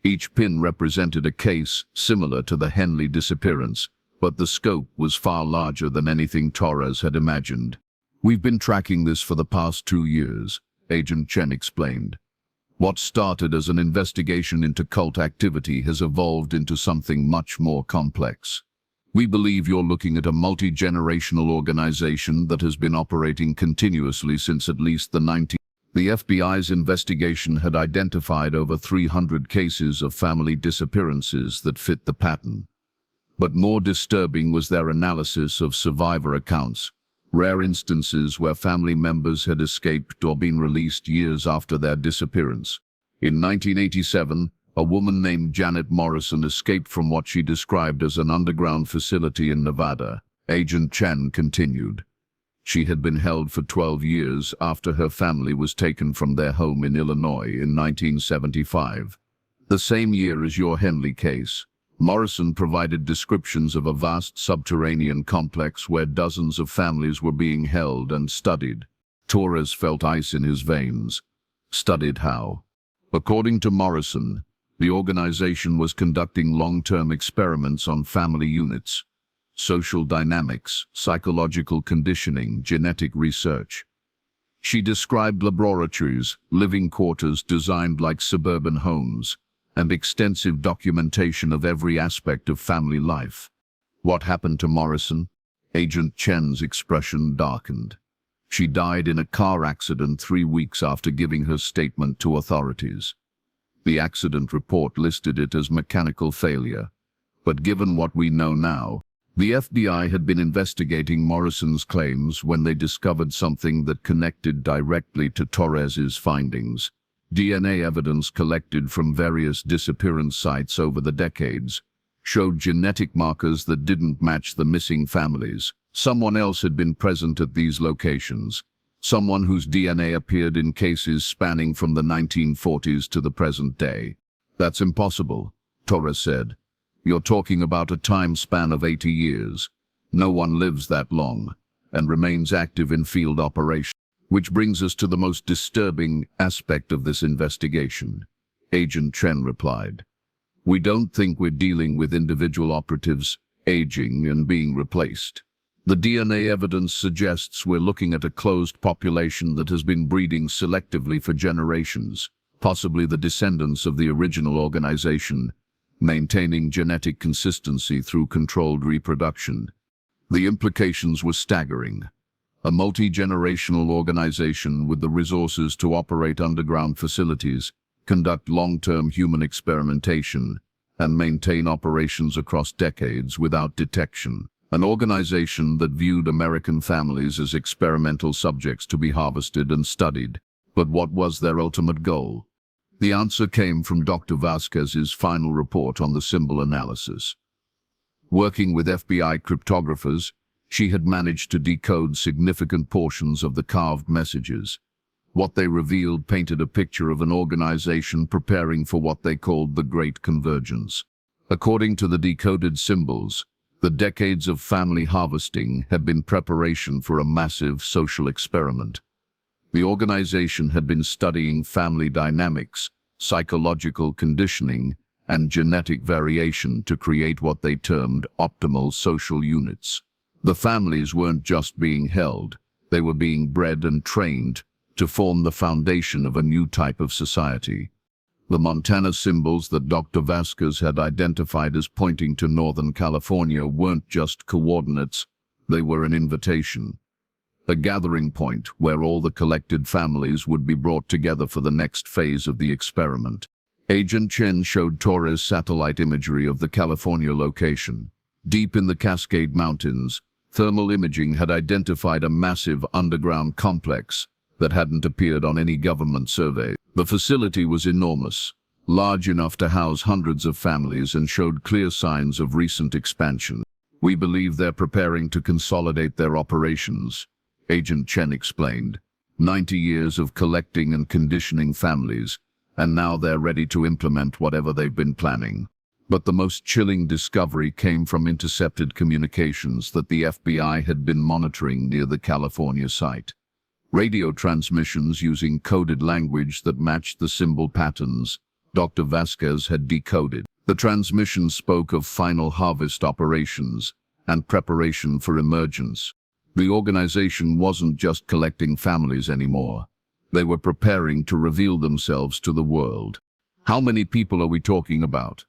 A: Each pin represented a case similar to the Henley disappearance, but the scope was far larger than anything Torres had imagined. "We've been tracking this for the past 2 years," Agent Chen explained. "What started as an investigation into cult activity has evolved into something much more complex. We believe you're looking at a multi-generational organization that has been operating continuously since at least the 19th. The FBI's investigation had identified over 300 cases of family disappearances that fit the pattern. But more disturbing was their analysis of survivor accounts, rare instances where family members had escaped or been released years after their disappearance. In 1987, a woman named Janet Morrison escaped from what she described as an underground facility in Nevada. Agent Chen continued. She had been held for 12 years after her family was taken from their home in Illinois in 1975. The same year as your Henley case, Morrison provided descriptions of a vast subterranean complex where dozens of families were being held and studied. Torres felt ice in his veins. Studied how? According to Morrison, the organization was conducting long-term experiments on family units, social dynamics, psychological conditioning, genetic research. She described laboratories, living quarters designed like suburban homes, and extensive documentation of every aspect of family life. What happened to Morrison? Agent Chen's expression darkened. She died in a car accident 3 weeks after giving her statement to authorities. The accident report listed it as mechanical failure, but given what we know now, the FBI had been investigating Morrison's claims when they discovered something that connected directly to Torres's findings. DNA evidence collected from various disappearance sites over the decades showed genetic markers that didn't match the missing families. Someone else had been present at these locations. Someone whose DNA appeared in cases spanning from the 1940s to the present day. "That's impossible," Torres said. "You're talking about a time span of 80 years. No one lives that long and remains active in field operation." Which brings us to the most disturbing aspect of this investigation. Agent Chen replied. "We don't think we're dealing with individual operatives aging and being replaced. The DNA evidence suggests we're looking at a closed population that has been breeding selectively for generations, possibly the descendants of the original organization, maintaining genetic consistency through controlled reproduction." The implications were staggering. A multi-generational organization with the resources to operate underground facilities, conduct long-term human experimentation, and maintain operations across decades without detection. An organization that viewed American families as experimental subjects to be harvested and studied. But what was their ultimate goal? The answer came from Dr. Vasquez's final report on the symbol analysis. Working with FBI cryptographers, she had managed to decode significant portions of the carved messages. What they revealed painted a picture of an organization preparing for what they called the Great Convergence. According to the decoded symbols, the decades of family harvesting had been preparation for a massive social experiment. The organization had been studying family dynamics, psychological conditioning, and genetic variation to create what they termed optimal social units. The families weren't just being held, They were being bred and trained to form the foundation of a new type of society. The Montana symbols that Dr. Vasquez had identified as pointing to Northern California weren't just coordinates, they were an invitation. A gathering point where all the collected families would be brought together for the next phase of the experiment. Agent Chen showed Torres satellite imagery of the California location. Deep in the Cascade Mountains, thermal imaging had identified a massive underground complex that hadn't appeared on any government survey. The facility was enormous, large enough to house hundreds of families, and showed clear signs of recent expansion. "We believe they're preparing to consolidate their operations," Agent Chen explained. 90 years of collecting and conditioning families, and now they're ready to implement whatever they've been planning. But the most chilling discovery came from intercepted communications that the FBI had been monitoring near the California site. Radio transmissions using coded language that matched the symbol patterns Dr. Vasquez had decoded. The transmissions spoke of final harvest operations and preparation for emergence. The organization wasn't just collecting families anymore. They were preparing to reveal themselves to the world. "How many people are we talking about?"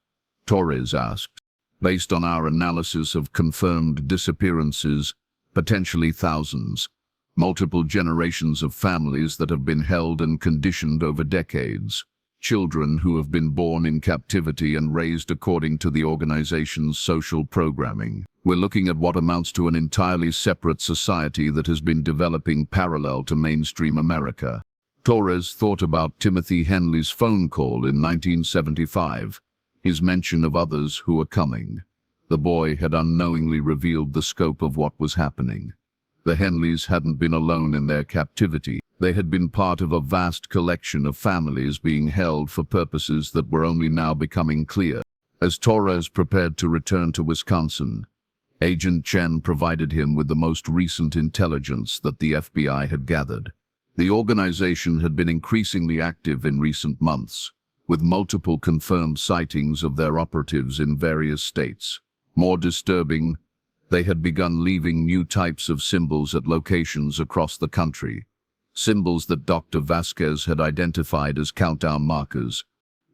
A: Torres asked. "Based on our analysis of confirmed disappearances, potentially thousands. Multiple generations of families that have been held and conditioned over decades. Children who have been born in captivity and raised according to the organization's social programming. We're looking at what amounts to an entirely separate society that has been developing parallel to mainstream America." Torres thought about Timothy Henley's phone call in 1975, his mention of others who were coming. The boy had unknowingly revealed the scope of what was happening. The Henleys hadn't been alone in their captivity. They had been part of a vast collection of families being held for purposes that were only now becoming clear. As Torres prepared to return to Wisconsin, Agent Chen provided him with the most recent intelligence that the FBI had gathered. The organization had been increasingly active in recent months, with multiple confirmed sightings of their operatives in various states. More disturbing, they had begun leaving new types of symbols at locations across the country. Symbols that Dr. Vasquez had identified as countdown markers.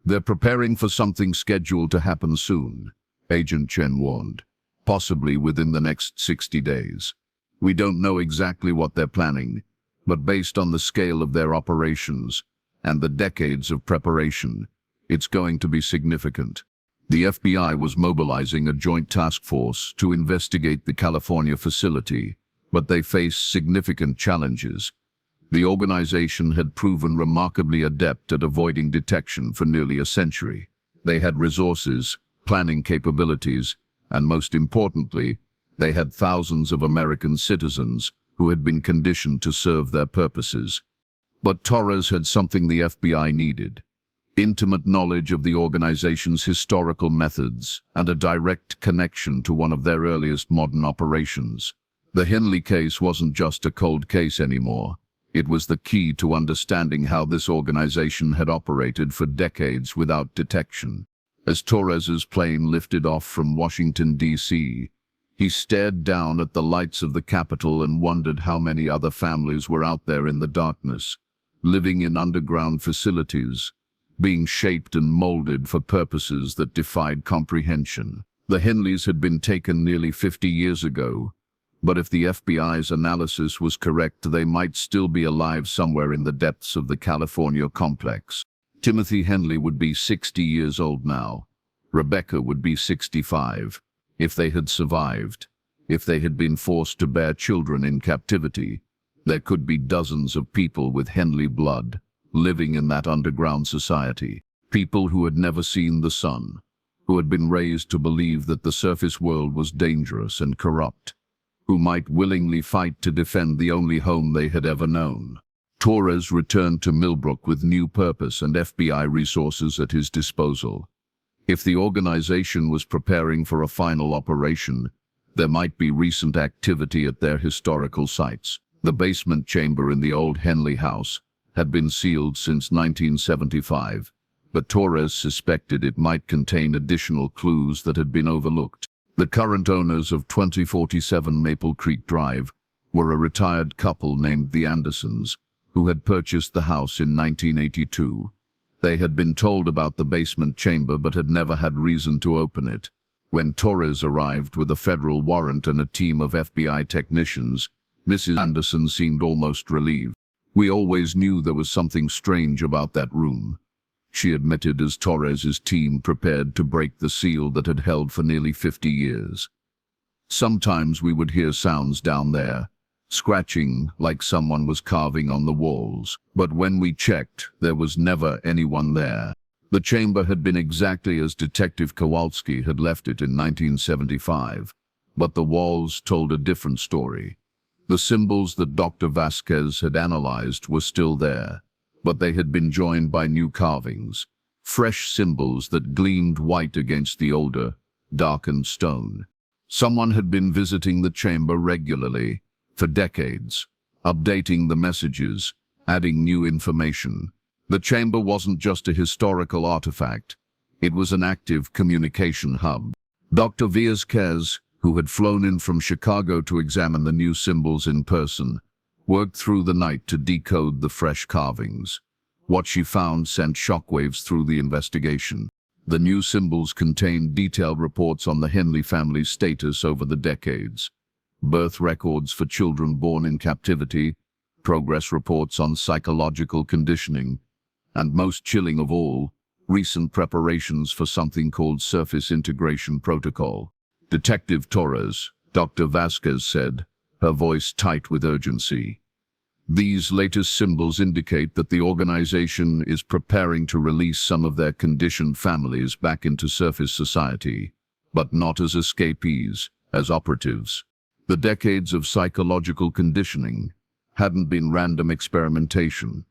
A: "They're preparing for something scheduled to happen soon," Agent Chen warned. "Possibly within the next 60 days. We don't know exactly what they're planning, but based on the scale of their operations and the decades of preparation, it's going to be significant." The FBI was mobilizing a joint task force to investigate the California facility, but they faced significant challenges. The organization had proven remarkably adept at avoiding detection for nearly a century. They had resources, planning capabilities, and most importantly, they had thousands of American citizens who had been conditioned to serve their purposes. But Torres had something the FBI needed: intimate knowledge of the organization's historical methods and a direct connection to one of their earliest modern operations. The Henley case wasn't just a cold case anymore. It was the key to understanding how this organization had operated for decades without detection. As Torres's plane lifted off from Washington, D.C., he stared down at the lights of the Capitol and wondered how many other families were out there in the darkness, living in underground facilities, being shaped and molded for purposes that defied comprehension. The Henleys had been taken nearly 50 years ago, but if the FBI's analysis was correct, they might still be alive somewhere in the depths of the California complex. Timothy Henley would be 60 years old now. Rebecca would be 65. If they had survived, if they had been forced to bear children in captivity, there could be dozens of people with Henley blood living in that underground society. People who had never seen the sun, who had been raised to believe that the surface world was dangerous and corrupt, who might willingly fight to defend the only home they had ever known. Torres returned to Millbrook with new purpose and FBI resources at his disposal. If the organization was preparing for a final operation, there might be recent activity at their historical sites. The basement chamber in the old Henley house had been sealed since 1975, but Torres suspected it might contain additional clues that had been overlooked. The current owners of 2047 Maple Creek Drive were a retired couple named the Andersons, who had purchased the house in 1982. They had been told about the basement chamber but had never had reason to open it. When Torres arrived with a federal warrant and a team of FBI technicians, Mrs. Anderson seemed almost relieved. "We always knew there was something strange about that room," she admitted as Torres's team prepared to break the seal that had held for nearly 50 years. "Sometimes we would hear sounds down there, scratching like someone was carving on the walls. But when we checked, there was never anyone there." The chamber had been exactly as Detective Kowalski had left it in 1975, but the walls told a different story. The symbols that Dr. Vasquez had analyzed were still there, but they had been joined by new carvings, fresh symbols that gleamed white against the older, darkened stone. Someone had been visiting the chamber regularly, for decades, updating the messages, adding new information. The chamber wasn't just a historical artifact, it was an active communication hub. Dr. Vasquez, who had flown in from Chicago to examine the new symbols in person, worked through the night to decode the fresh carvings. What she found sent shockwaves through the investigation. The new symbols contained detailed reports on the Henley family's status over the decades, birth records for children born in captivity, progress reports on psychological conditioning, and most chilling of all, recent preparations for something called Surface Integration Protocol. "Detective Torres," Dr. Vasquez said, her voice tight with urgency. "These latest symbols indicate that the organization is preparing to release some of their conditioned families back into surface society, but not as escapees, as operatives. The decades of psychological conditioning hadn't been random experimentation.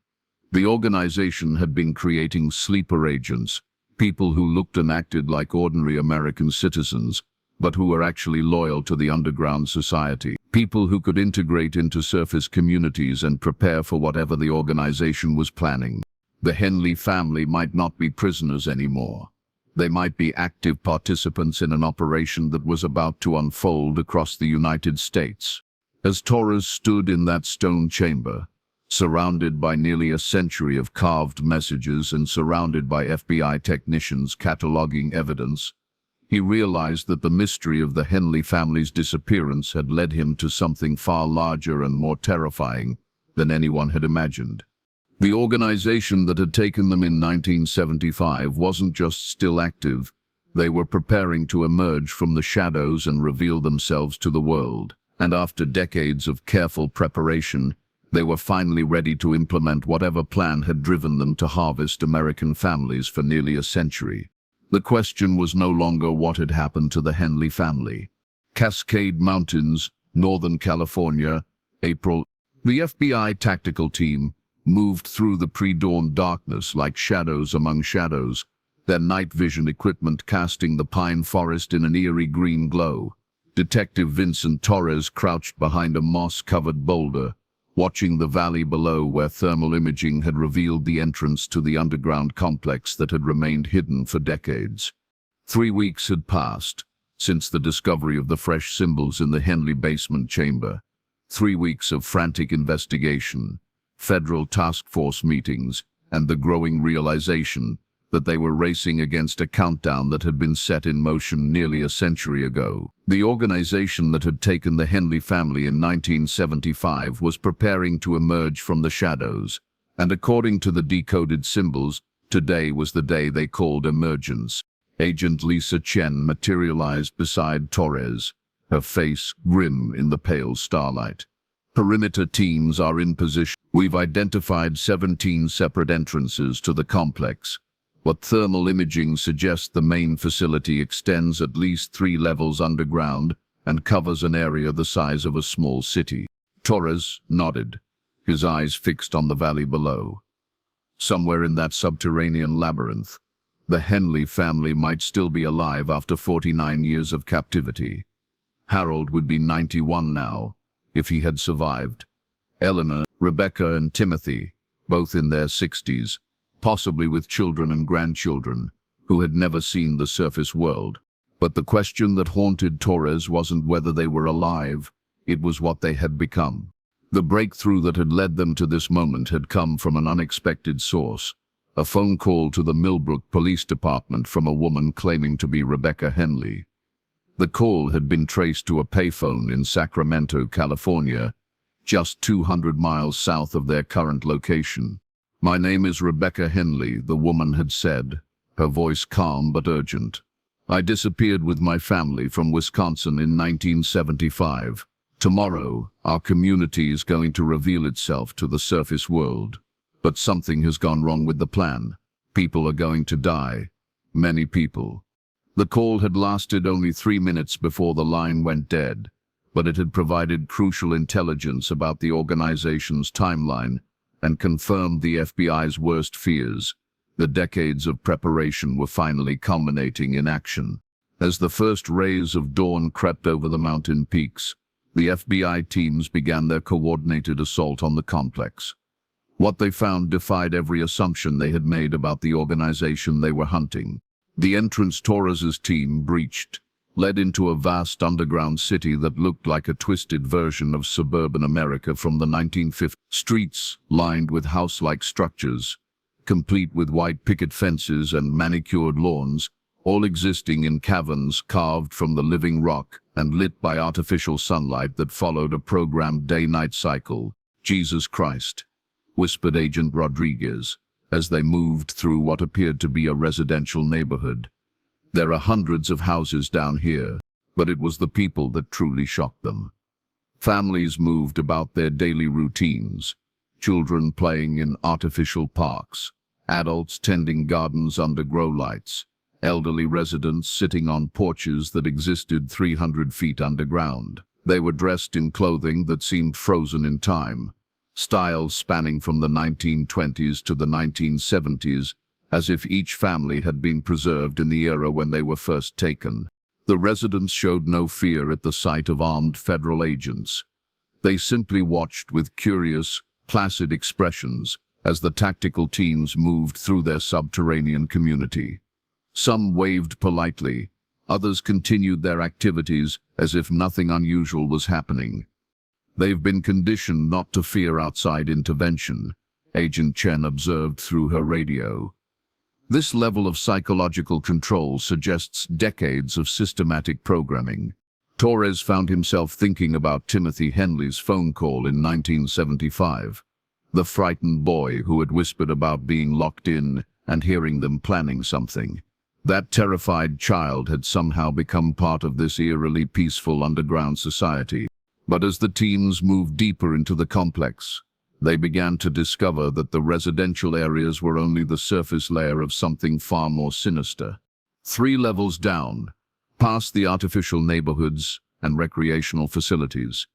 A: The organization had been creating sleeper agents, people who looked and acted like ordinary American citizens, but who were actually loyal to the underground society. People who could integrate into surface communities and prepare for whatever the organization was planning. The Henley family might not be prisoners anymore. They might be active participants in an operation that was about to unfold across the United States." As Torres stood in that stone chamber, surrounded by nearly a century of carved messages and surrounded by FBI technicians cataloging evidence, he realized that the mystery of the Henley family's disappearance had led him to something far larger and more terrifying than anyone had imagined. The organization that had taken them in 1975 wasn't just still active, they were preparing to emerge from the shadows and reveal themselves to the world. And after decades of careful preparation, they were finally ready to implement whatever plan had driven them to harvest American families for nearly a century. The question was no longer what had happened to the Henley family. Cascade Mountains, Northern California, April. The FBI tactical team moved through the pre-dawn darkness like shadows among shadows, their night vision equipment casting the pine forest in an eerie green glow. Detective Vincent Torres crouched behind a moss-covered boulder, watching the valley below where thermal imaging had revealed the entrance to the underground complex that had remained hidden for decades. 3 weeks had passed since the discovery of the fresh symbols in the Henley basement chamber. 3 weeks of frantic investigation, federal task force meetings, and the growing realization that they were racing against a countdown that had been set in motion nearly a century ago. The organization that had taken the Henley family in 1975 was preparing to emerge from the shadows, and according to the decoded symbols, today was the day they called emergence. Agent Lisa Chen materialized beside Torres, her face grim in the pale starlight. "Perimeter teams are in position. We've identified 17 separate entrances to the complex, but thermal imaging suggests the main facility extends at least 3 levels underground and covers an area the size of a small city." Torres nodded, his eyes fixed on the valley below. Somewhere in that subterranean labyrinth, the Henley family might still be alive after 49 years of captivity. Harold would be 91 now, if he had survived. Eleanor, Rebecca, and Timothy, both in their 60s, possibly with children and grandchildren, who had never seen the surface world. But the question that haunted Torres wasn't whether they were alive, It was what they had become. The breakthrough that had led them to this moment had come from an unexpected source. A phone call to the Millbrook Police Department from a woman claiming to be Rebecca Henley. The call had been traced to a payphone in Sacramento, California, just 200 miles south of their current location. "My name is Rebecca Henley," the woman had said, her voice calm but urgent. "I disappeared with my family from Wisconsin in 1975. Tomorrow, our community is going to reveal itself to the surface world. But something has gone wrong with the plan. People are going to die. Many people." The call had lasted only 3 minutes before the line went dead, but it had provided crucial intelligence about the organization's timeline and confirmed the FBI's worst fears. The decades of preparation were finally culminating in action. As the first rays of dawn crept over the mountain peaks, the FBI teams began their coordinated assault on the complex. What they found defied every assumption they had made about the organization they were hunting. The entrance Torres's team breached led into a vast underground city that looked like a twisted version of suburban America from the 1950s. Streets lined with house-like structures, complete with white picket fences and manicured lawns, all existing in caverns carved from the living rock and lit by artificial sunlight that followed a programmed day-night cycle. "Jesus Christ," whispered Agent Rodriguez, as they moved through what appeared to be a residential neighborhood. "There are hundreds of houses down here, but it was the people that truly shocked them." Families moved about their daily routines, children playing in artificial parks, adults tending gardens under grow lights, elderly residents sitting on porches that existed 300 feet underground. They were dressed in clothing that seemed frozen in time, styles spanning from the 1920s to the 1970s, as if each family had been preserved in the era when they were first taken. The residents showed no fear at the sight of armed federal agents. They simply watched with curious, placid expressions as the tactical teams moved through their subterranean community. Some waved politely, others continued their activities as if nothing unusual was happening. "They've been conditioned not to fear outside intervention," Agent Chen observed through her radio. This level of psychological control suggests decades of systematic programming. Torres found himself thinking about Timothy Henley's phone call in 1975. The frightened boy who had whispered about being locked in and hearing them planning something. That terrified child had somehow become part of this eerily peaceful underground society. But as the teams moved deeper into the complex, they began to discover that the residential areas were only the surface layer of something far more sinister. 3 levels down, past the artificial neighborhoods and recreational facilities,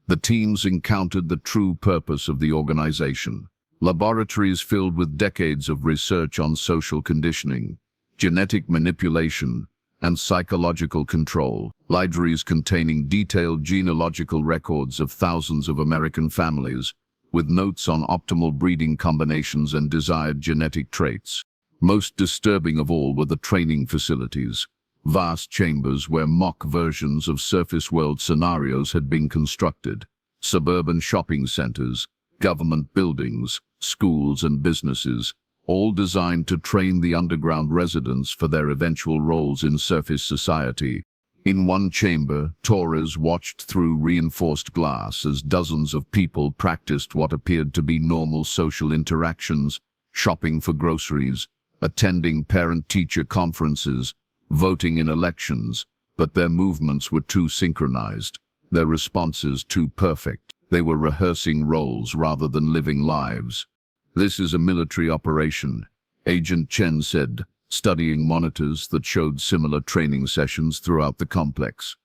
A: the teams encountered the true purpose of the organization. Laboratories filled with decades of research on social conditioning, genetic manipulation, and psychological control. Libraries containing detailed genealogical records of thousands of American families, with notes on optimal breeding combinations and desired genetic traits. Most disturbing of all were the training facilities, vast chambers where mock versions of surface world scenarios had been constructed, suburban shopping centers, government buildings, schools and businesses, all designed to train the underground residents for their eventual roles in surface society. In one chamber, Torres watched through reinforced glass as dozens of people practiced what appeared to be normal social interactions, shopping for groceries, attending parent-teacher conferences, voting in elections, but their movements were too synchronized, their responses too perfect. They were rehearsing roles rather than living lives. "This is a military operation," Agent Chen said, studying monitors that showed similar training sessions throughout the complex.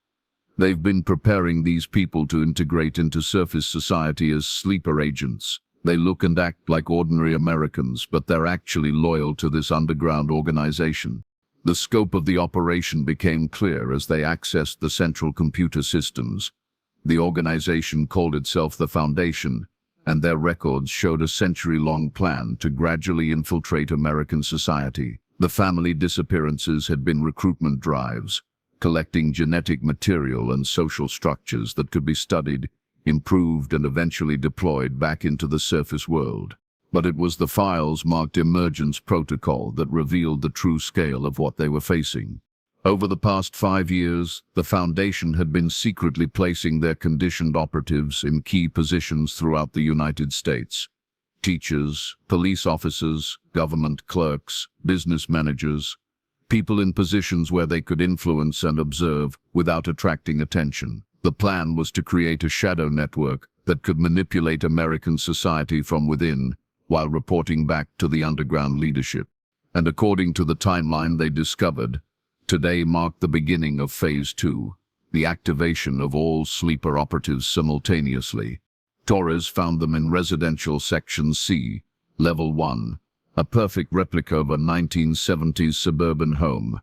A: "They've been preparing these people to integrate into surface society as sleeper agents. They look and act like ordinary Americans, but they're actually loyal to this underground organization." The scope of the operation became clear as they accessed the central computer systems. The organization called itself the Foundation, and their records showed a century-long plan to gradually infiltrate American society. The family disappearances had been recruitment drives, collecting genetic material and social structures that could be studied, improved, and eventually deployed back into the surface world. But it was the files marked Emergence Protocol that revealed the true scale of what they were facing. Over the past 5 years, the Foundation had been secretly placing their conditioned operatives in key positions throughout the United States. Teachers, police officers, government clerks, business managers, people in positions where they could influence and observe without attracting attention. The plan was to create a shadow network that could manipulate American society from within while reporting back to the underground leadership. And according to the timeline they discovered, today marked the beginning of Phase 2, the activation of all sleeper operatives simultaneously. Torres found them in Residential Section C, Level 1, a perfect replica of a 1970s suburban home,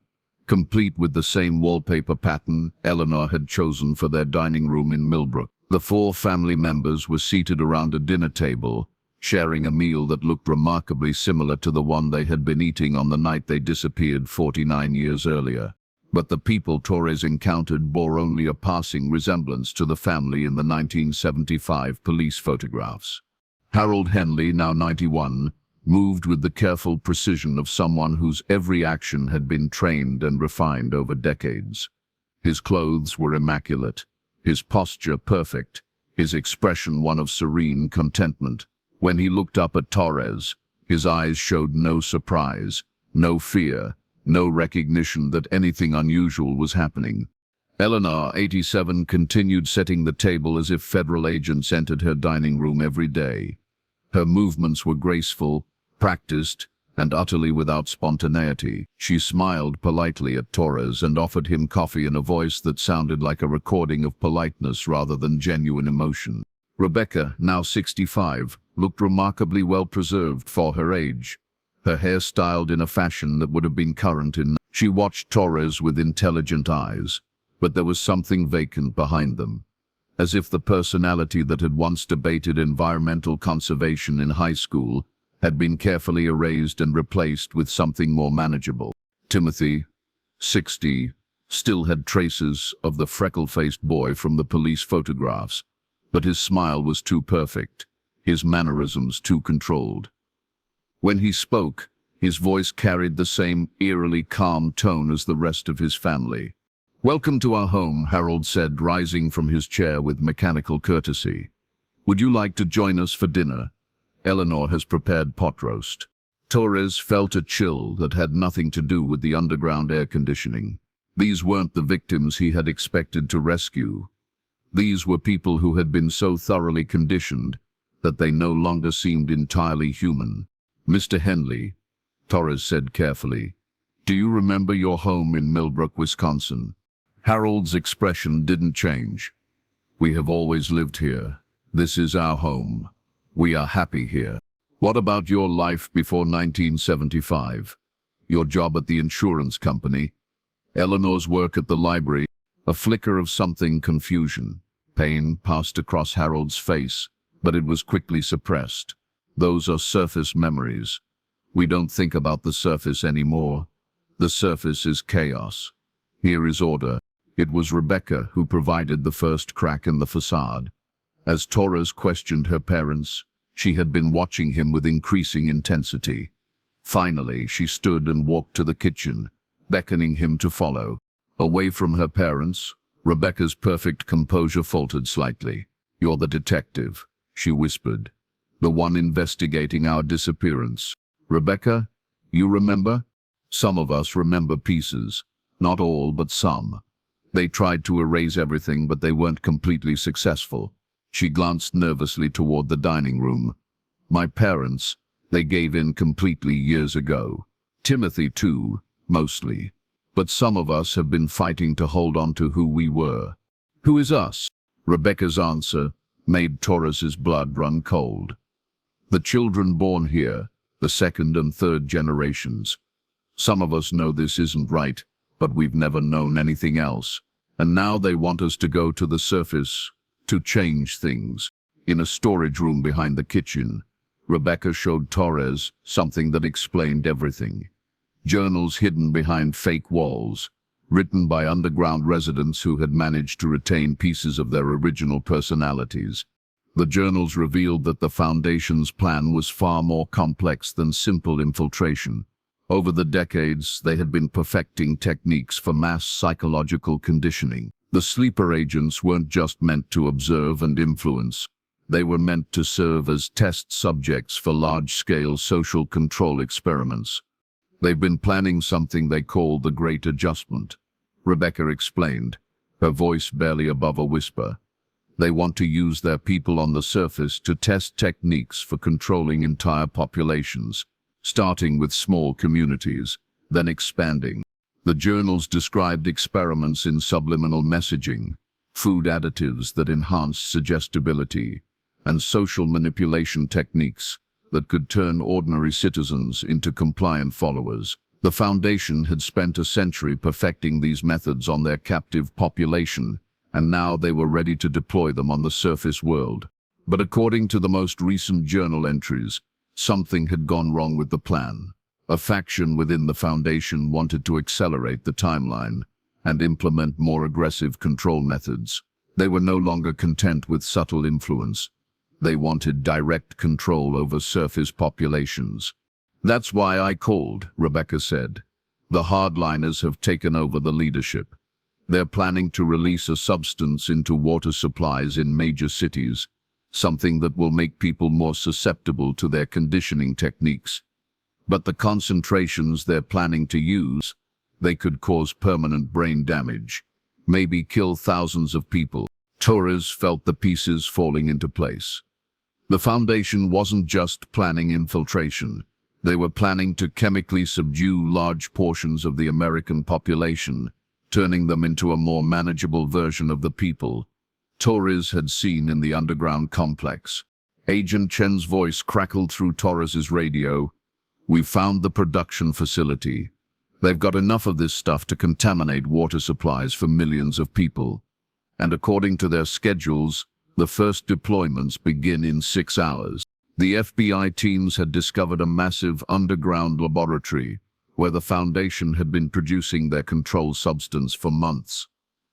A: complete with the same wallpaper pattern Eleanor had chosen for their dining room in Millbrook. The 4 family members were seated around a dinner table, sharing a meal that looked remarkably similar to the one they had been eating on the night they disappeared 49 years earlier. But the people Torres encountered bore only a passing resemblance to the family in the 1975 police photographs. Harold Henley, now 91, moved with the careful precision of someone whose every action had been trained and refined over decades. His clothes were immaculate, his posture perfect, his expression one of serene contentment. When he looked up at Torres, his eyes showed no surprise, no fear, no recognition that anything unusual was happening. Eleanor, 87, continued setting the table as if federal agents entered her dining room every day. Her movements were graceful, practiced, and utterly without spontaneity. She smiled politely at Torres and offered him coffee in a voice that sounded like a recording of politeness rather than genuine emotion. Rebecca, now 65, looked remarkably well preserved for her age, her hair styled in a fashion that would have been current in. She watched Torres with intelligent eyes, but there was something vacant behind them, as if the personality that had once debated environmental conservation in high school had been carefully erased and replaced with something more manageable. Timothy, 60, still had traces of the freckle-faced boy from the police photographs, but his smile was too perfect, his mannerisms too controlled. When he spoke, his voice carried the same eerily calm tone as the rest of his family. "Welcome to our home," Harold said, rising from his chair with mechanical courtesy. "Would you like to join us for dinner? Eleanor has prepared pot roast." Torres felt a chill that had nothing to do with the underground air conditioning. These weren't the victims he had expected to rescue. These were people who had been so thoroughly conditioned that they no longer seemed entirely human. "Mr. Henley," Torres said carefully, "do you remember your home in Millbrook, Wisconsin?" Harold's expression didn't change. "We have always lived here. This is our home. We are happy here." "What about your life before 1975? Your job at the insurance company? Eleanor's work at the library?" A flicker of something confusion, pain passed across Harold's face, but it was quickly suppressed. "Those are surface memories. We don't think about the surface anymore. The surface is chaos. Here is order." It was Rebecca who provided the first crack in the facade. As Torres questioned her parents, she had been watching him with increasing intensity. Finally, she stood and walked to the kitchen, beckoning him to follow. Away from her parents, Rebecca's perfect composure faltered slightly. "You're the detective," she whispered, "the one investigating our disappearance. Rebecca, you remember?" "Some of us remember pieces. Not all, but some. They tried to erase everything, but they weren't completely successful." She glanced nervously toward the dining room. "My parents, they gave in completely years ago. Timothy too, mostly. But some of us have been fighting to hold on to who we were." "Who is us?" Rebecca's answer made Torres's blood run cold. "The children born here, the second and third generations. Some of us know this isn't right, but we've never known anything else. And now they want us to go to the surface, to change things." In a storage room behind the kitchen, Rebecca showed Torres something that explained everything. Journals hidden behind fake walls, written by underground residents who had managed to retain pieces of their original personalities. The journals revealed that the Foundation's plan was far more complex than simple infiltration. Over the decades, they had been perfecting techniques for mass psychological conditioning. The sleeper agents weren't just meant to observe and influence. They were meant to serve as test subjects for large-scale social control experiments. They've been planning something they call the Great Adjustment, Rebecca explained, her voice barely above a whisper. They want to use their people on the surface to test techniques for controlling entire populations, starting with small communities, then expanding. The journals described experiments in subliminal messaging, food additives that enhanced suggestibility, and social manipulation techniques that could turn ordinary citizens into compliant followers. The Foundation had spent a century perfecting these methods on their captive population, and now they were ready to deploy them on the surface world. But according to the most recent journal entries, something had gone wrong with the plan. A faction within the Foundation wanted to accelerate the timeline and implement more aggressive control methods. They were no longer content with subtle influence. They wanted direct control over surface populations. "That's why I called," Rebecca said. "The hardliners have taken over the leadership. They're planning to release a substance into water supplies in major cities, something that will make people more susceptible to their conditioning techniques. But the concentrations they're planning to use, they could cause permanent brain damage, maybe kill thousands of people." Torres felt the pieces falling into place. The Foundation wasn't just planning infiltration. They were planning to chemically subdue large portions of the American population, turning them into a more manageable version of the people Torres had seen in the underground complex. Agent Chen's voice crackled through Torres's radio. "We've found the production facility. They've got enough of this stuff to contaminate water supplies for millions of people. And according to their schedules, the first deployments begin in 6 hours. The FBI teams had discovered a massive underground laboratory where the Foundation had been producing their control substance for months.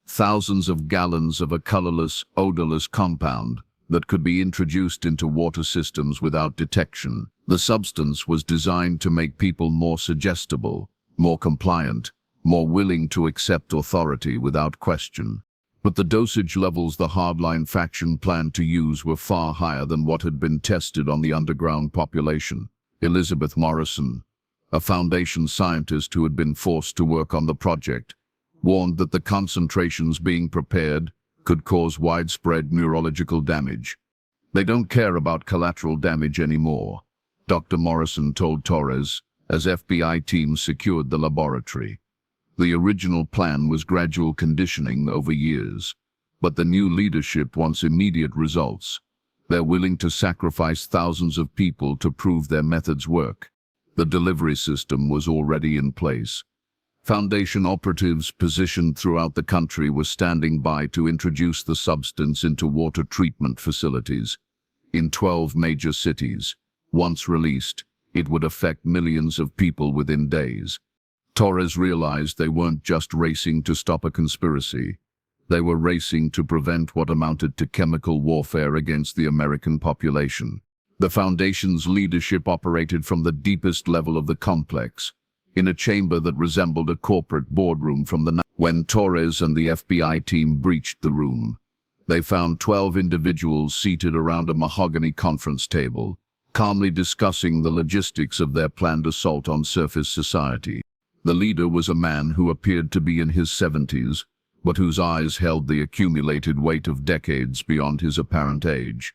A: Thousands of gallons of a colorless, odorless compound that could be introduced into water systems without detection. The substance was designed to make people more suggestible, more compliant, more willing to accept authority without question. But the dosage levels the hardline faction planned to use were far higher than what had been tested on the underground population. Elizabeth Morrison, a Foundation scientist who had been forced to work on the project, warned that the concentrations being prepared could cause widespread neurological damage. "They don't care about collateral damage anymore," Dr. Morrison told Torres, as FBI teams secured the laboratory. The original plan was gradual conditioning over years, but the new leadership wants immediate results. They're willing to sacrifice thousands of people to prove their methods work. The delivery system was already in place. Foundation operatives positioned throughout the country were standing by to introduce the substance into water treatment facilities. In 12 major cities, once released, it would affect millions of people within days. Torres realized they weren't just racing to stop a conspiracy. They were racing to prevent what amounted to chemical warfare against the American population. The Foundation's leadership operated from the deepest level of the complex, in a chamber that resembled a corporate boardroom from the night. When Torres and the FBI team breached the room, they found 12 individuals seated around a mahogany conference table, calmly discussing the logistics of their planned assault on surface society. The leader was a man who appeared to be in his 70s, but whose eyes held the accumulated weight of decades beyond his apparent age.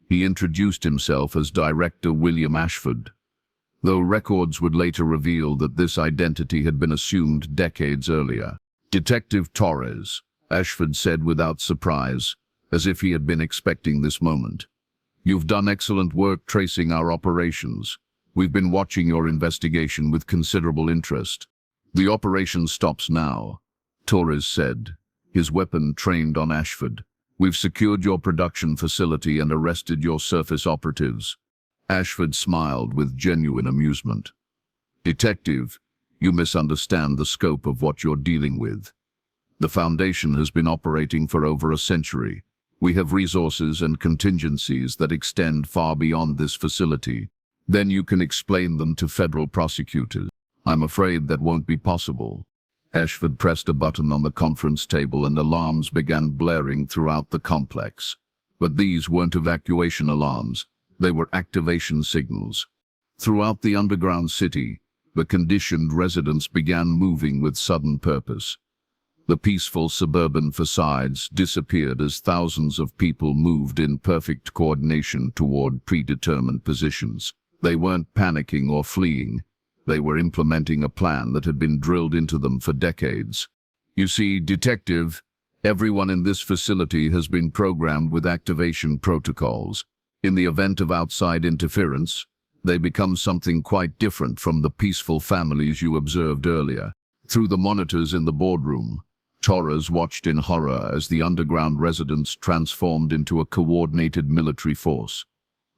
A: He introduced himself as Director William Ashford, though records would later reveal that this identity had been assumed decades earlier. "Detective Torres," Ashford said without surprise, as if he had been expecting this moment. "You've done excellent work tracing our operations. We've been watching your investigation with considerable interest." "The operation stops now," Torres said, his weapon trained on Ashford. "We've secured your production facility and arrested your surface operatives." Ashford smiled with genuine amusement. "Detective, You misunderstand the scope of what you're dealing with. The Foundation has been operating for over a century. We have resources and contingencies that extend far beyond this facility. Then you can explain them to federal prosecutors. I'm afraid that won't be possible. Ashford pressed a button on the conference table and alarms began blaring throughout the complex. But these weren't evacuation alarms. They were activation signals. Throughout the underground city, the conditioned residents began moving with sudden purpose. The peaceful suburban facades disappeared as thousands of people moved in perfect coordination toward predetermined positions. They weren't panicking or fleeing. They were implementing a plan that had been drilled into them for decades. You see, Detective, everyone in this facility has been programmed with activation protocols. In the event of outside interference, they become something quite different from the peaceful families you observed earlier. Through the monitors in the boardroom, Torres watched in horror as the underground residents transformed into a coordinated military force.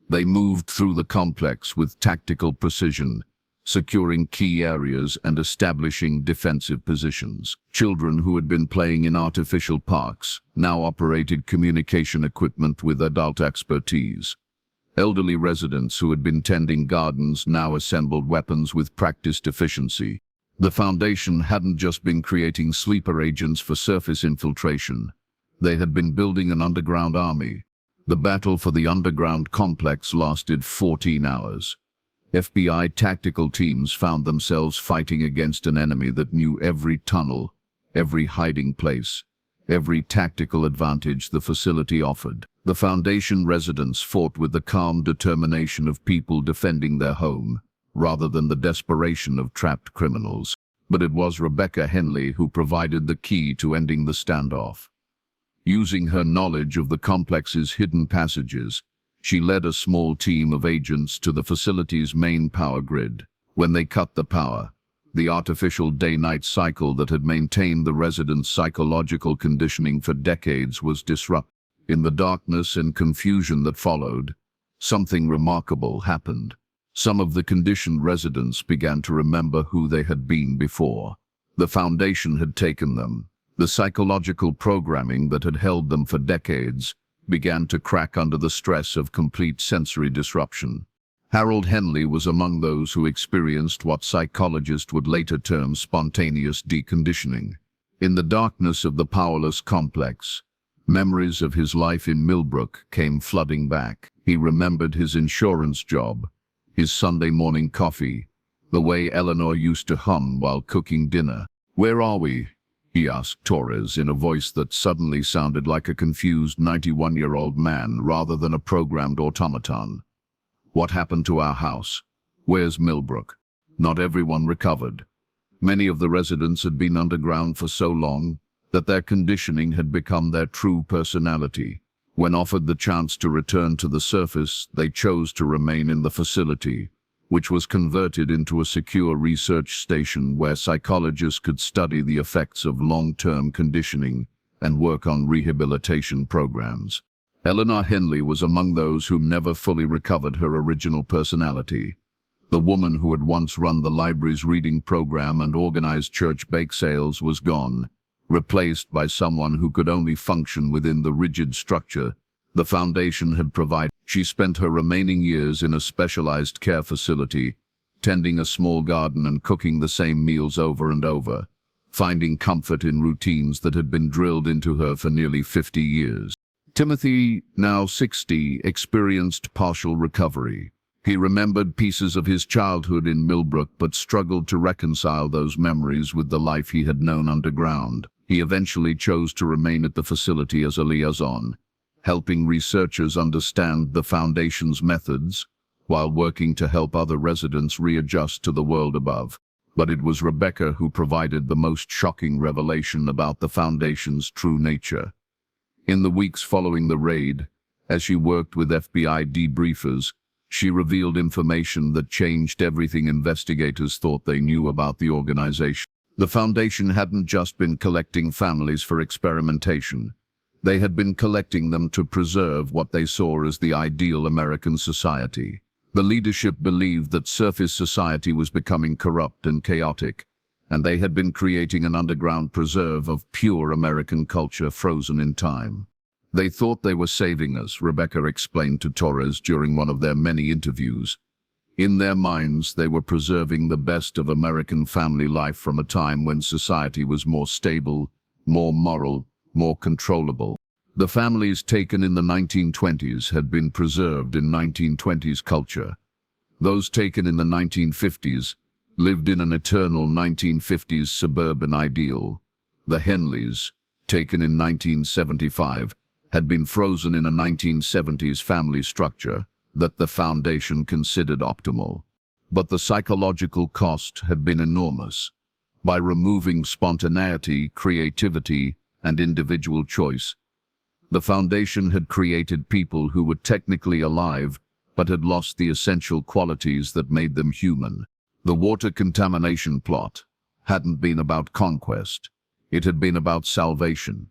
A: They moved through the complex with tactical precision, securing key areas and establishing defensive positions. Children who had been playing in artificial parks now operated communication equipment with adult expertise. Elderly residents who had been tending gardens now assembled weapons with practiced efficiency. The Foundation hadn't just been creating sleeper agents for surface infiltration. They had been building an underground army. The battle for the underground complex lasted 14 hours. FBI tactical teams found themselves fighting against an enemy that knew every tunnel, every hiding place, every tactical advantage the facility offered. The Foundation residents fought with the calm determination of people defending their home, rather than the desperation of trapped criminals. But it was Rebecca Henley who provided the key to ending the standoff. Using her knowledge of the complex's hidden passages, she led a small team of agents to the facility's main power grid. When they cut the power, the artificial day-night cycle that had maintained the residents' psychological conditioning for decades was disrupted. In the darkness and confusion that followed, something remarkable happened. Some of the conditioned residents began to remember who they had been before. The Foundation had taken them. The psychological programming that had held them for decades began to crack under the stress of complete sensory disruption. Harold Henley was among those who experienced what psychologists would later term spontaneous deconditioning. In the darkness of the powerless complex, memories of his life in Millbrook came flooding back. He remembered his insurance job, his Sunday morning coffee, the way Eleanor used to hum while cooking dinner. "Where are we?" he asked Torres in a voice that suddenly sounded like a confused 91-year-old man rather than a programmed automaton. "What happened to our house? Where's Millbrook?" Not everyone recovered. Many of the residents had been underground for so long that their conditioning had become their true personality. When offered the chance to return to the surface, they chose to remain in the facility, which was converted into a secure research station where psychologists could study the effects of long-term conditioning and work on rehabilitation programs. Eleanor Henley was among those who never fully recovered her original personality. The woman who had once run the library's reading program and organized church bake sales was gone, replaced by someone who could only function within the rigid structure the Foundation had provided. She spent her remaining years in a specialized care facility, tending a small garden and cooking the same meals over and over, finding comfort in routines that had been drilled into her for nearly 50 years. Timothy, now 60, experienced partial recovery. He remembered pieces of his childhood in Millbrook but struggled to reconcile those memories with the life he had known underground. He eventually chose to remain at the facility as a liaison, helping researchers understand the Foundation's methods while working to help other residents readjust to the world above. But it was Rebecca who provided the most shocking revelation about the Foundation's true nature. In the weeks following the raid, as she worked with FBI debriefers, she revealed information that changed everything investigators thought they knew about the organization. The Foundation hadn't just been collecting families for experimentation. They had been collecting them to preserve what they saw as the ideal American society. The leadership believed that surface society was becoming corrupt and chaotic, and they had been creating an underground preserve of pure American culture frozen in time. They thought they were saving us, Rebecca explained to Torres during one of their many interviews. In their minds, they were preserving the best of American family life from a time when society was more stable, more moral, more controllable. The families taken in the 1920s had been preserved in 1920s culture. Those taken in the 1950s lived in an eternal 1950s suburban ideal. The Henleys, taken in 1975, had been frozen in a 1970s family structure that the Foundation considered optimal. But the psychological cost had been enormous. By removing spontaneity, creativity, and individual choice, the Foundation had created people who were technically alive but had lost the essential qualities that made them human. The water contamination plot hadn't been about conquest. It had been about salvation.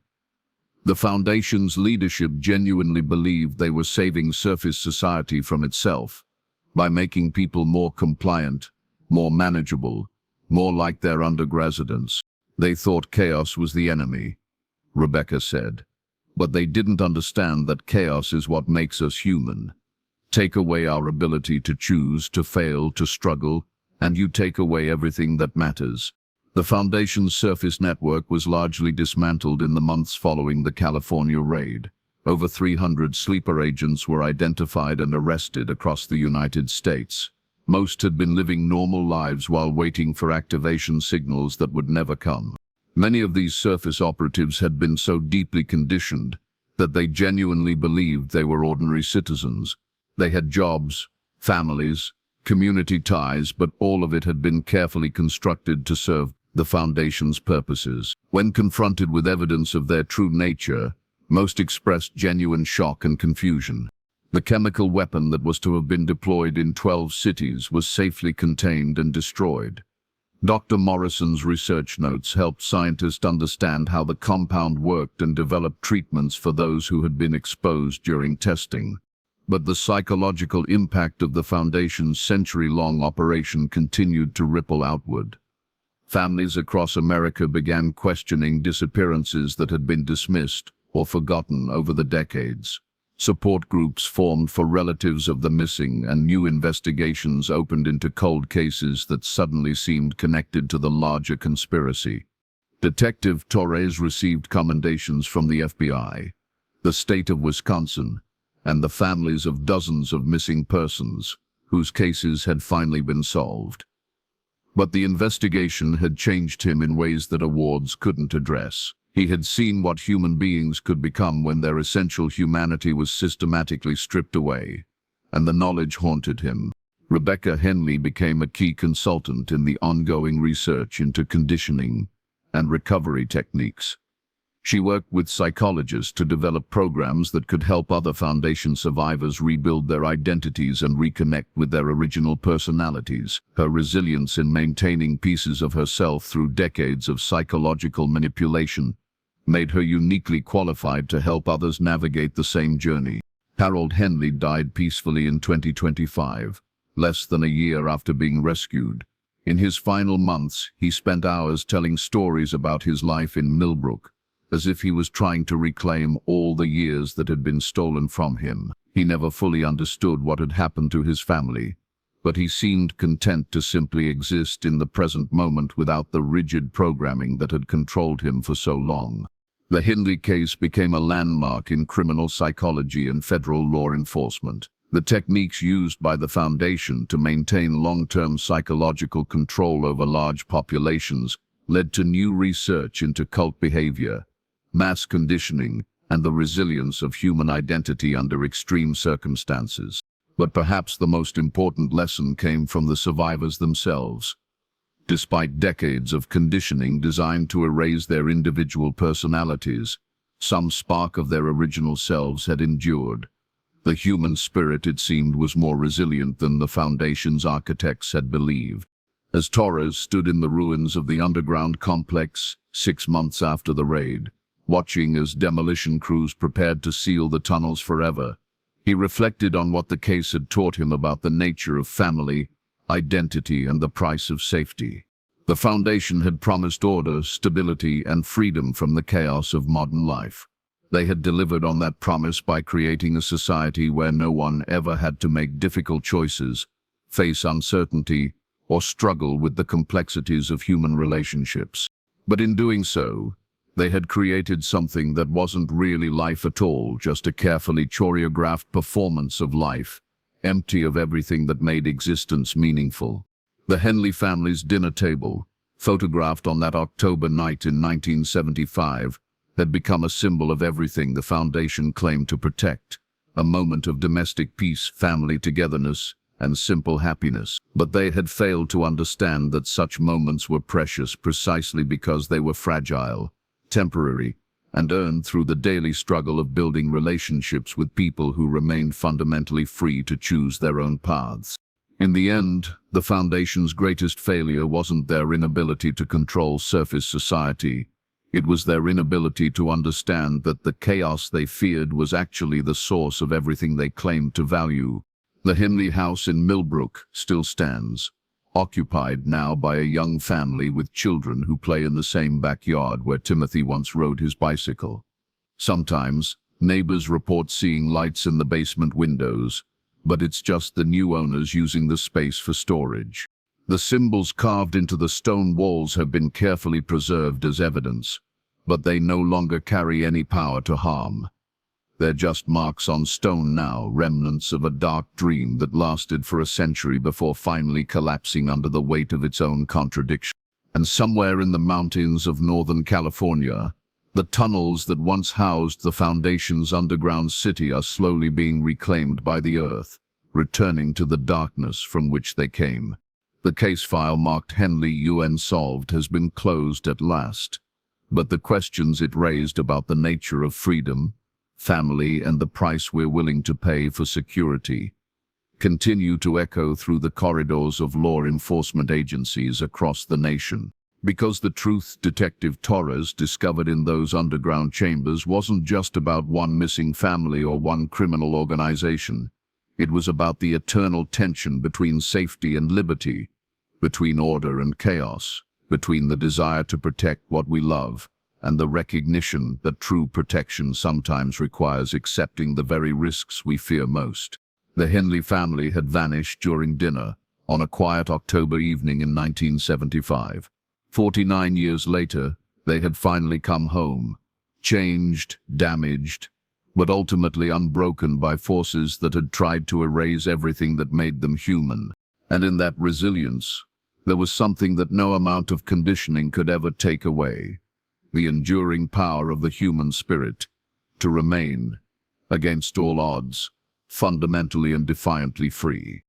A: The Foundation's leadership genuinely believed they were saving surface society from itself by making people more compliant, more manageable, more like their undergraduates. They thought chaos was the enemy, Rebecca said. But they didn't understand that chaos is what makes us human. Take away our ability to choose, to fail, to struggle, and you take away everything that matters. The Foundation's surface network was largely dismantled in the months following the California raid. Over 300 sleeper agents were identified and arrested across the United States. Most had been living normal lives while waiting for activation signals that would never come. Many of these surface operatives had been so deeply conditioned that they genuinely believed they were ordinary citizens. They had jobs, families, community ties, but all of it had been carefully constructed to serve the Foundation's purposes. When confronted with evidence of their true nature, most expressed genuine shock and confusion. The chemical weapon that was to have been deployed in 12 cities was safely contained and destroyed. Dr. Morrison's research notes helped scientists understand how the compound worked and developed treatments for those who had been exposed during testing. But the psychological impact of the Foundation's century-long operation continued to ripple outward. Families across America began questioning disappearances that had been dismissed or forgotten over the decades. Support groups formed for relatives of the missing, and new investigations opened into cold cases that suddenly seemed connected to the larger conspiracy. Detective Torres received commendations from the FBI, the state of Wisconsin, and the families of dozens of missing persons whose cases had finally been solved. But the investigation had changed him in ways that awards couldn't address. He had seen what human beings could become when their essential humanity was systematically stripped away, and the knowledge haunted him. Rebecca Henley became a key consultant in the ongoing research into conditioning and recovery techniques. She worked with psychologists to develop programs that could help other Foundation survivors rebuild their identities and reconnect with their original personalities. Her resilience in maintaining pieces of herself through decades of psychological manipulation made her uniquely qualified to help others navigate the same journey. Harold Henley died peacefully in 2025, less than a year after being rescued. In his final months, he spent hours telling stories about his life in Millbrook, as if he was trying to reclaim all the years that had been stolen from him. He never fully understood what had happened to his family, but he seemed content to simply exist in the present moment without the rigid programming that had controlled him for so long. The Henley case became a landmark in criminal psychology and federal law enforcement. The techniques used by the Foundation to maintain long-term psychological control over large populations led to new research into cult behavior, mass conditioning, and the resilience of human identity under extreme circumstances. But perhaps the most important lesson came from the survivors themselves. Despite decades of conditioning designed to erase their individual personalities, some spark of their original selves had endured. The human spirit, it seemed, was more resilient than the Foundation's architects had believed. As Torres stood in the ruins of the underground complex 6 months after the raid, watching as demolition crews prepared to seal the tunnels forever, he reflected on what the case had taught him about the nature of family, identity, and the price of safety. The foundation had promised order, stability, and freedom from the chaos of modern life. They had delivered on that promise by creating a society where no one ever had to make difficult choices, face uncertainty, or struggle with the complexities of human relationships. But in doing so, they had created something that wasn't really life at all, just a carefully choreographed performance of life, empty of everything that made existence meaningful. The Henley family's dinner table, photographed on that October night in 1975, had become a symbol of everything the foundation claimed to protect, a moment of domestic peace, family togetherness, and simple happiness. But they had failed to understand that such moments were precious precisely because they were fragile, temporary, and earned through the daily struggle of building relationships with people who remained fundamentally free to choose their own paths. In the end, the Foundation's greatest failure wasn't their inability to control surface society. It was their inability to understand that the chaos they feared was actually the source of everything they claimed to value. The Henley house in Millbrook still stands, occupied now by a young family with children who play in the same backyard where Timothy once rode his bicycle. Sometimes, neighbors report seeing lights in the basement windows, but it's just the new owners using the space for storage. The symbols carved into the stone walls have been carefully preserved as evidence, but they no longer carry any power to harm. They're just marks on stone now, remnants of a dark dream that lasted for a century before finally collapsing under the weight of its own contradiction. And somewhere in the mountains of Northern California, the tunnels that once housed the Foundation's underground city are slowly being reclaimed by the earth, returning to the darkness from which they came. The case file marked Henley Unsolved has been closed at last, but the questions it raised about the nature of freedom, family, and the price we're willing to pay for security continue to echo through the corridors of law enforcement agencies across the nation. Because the truth Detective Torres discovered in those underground chambers wasn't just about one missing family or one criminal organization. It was about the eternal tension between safety and liberty, between order and chaos, between the desire to protect what we love and the recognition that true protection sometimes requires accepting the very risks we fear most. The Henley family had vanished during dinner on a quiet October evening in 1975. 49 years later, they had finally come home, changed, damaged, but ultimately unbroken by forces that had tried to erase everything that made them human. And in that resilience, there was something that no amount of conditioning could ever take away: the enduring power of the human spirit to remain, against all odds, fundamentally and defiantly free.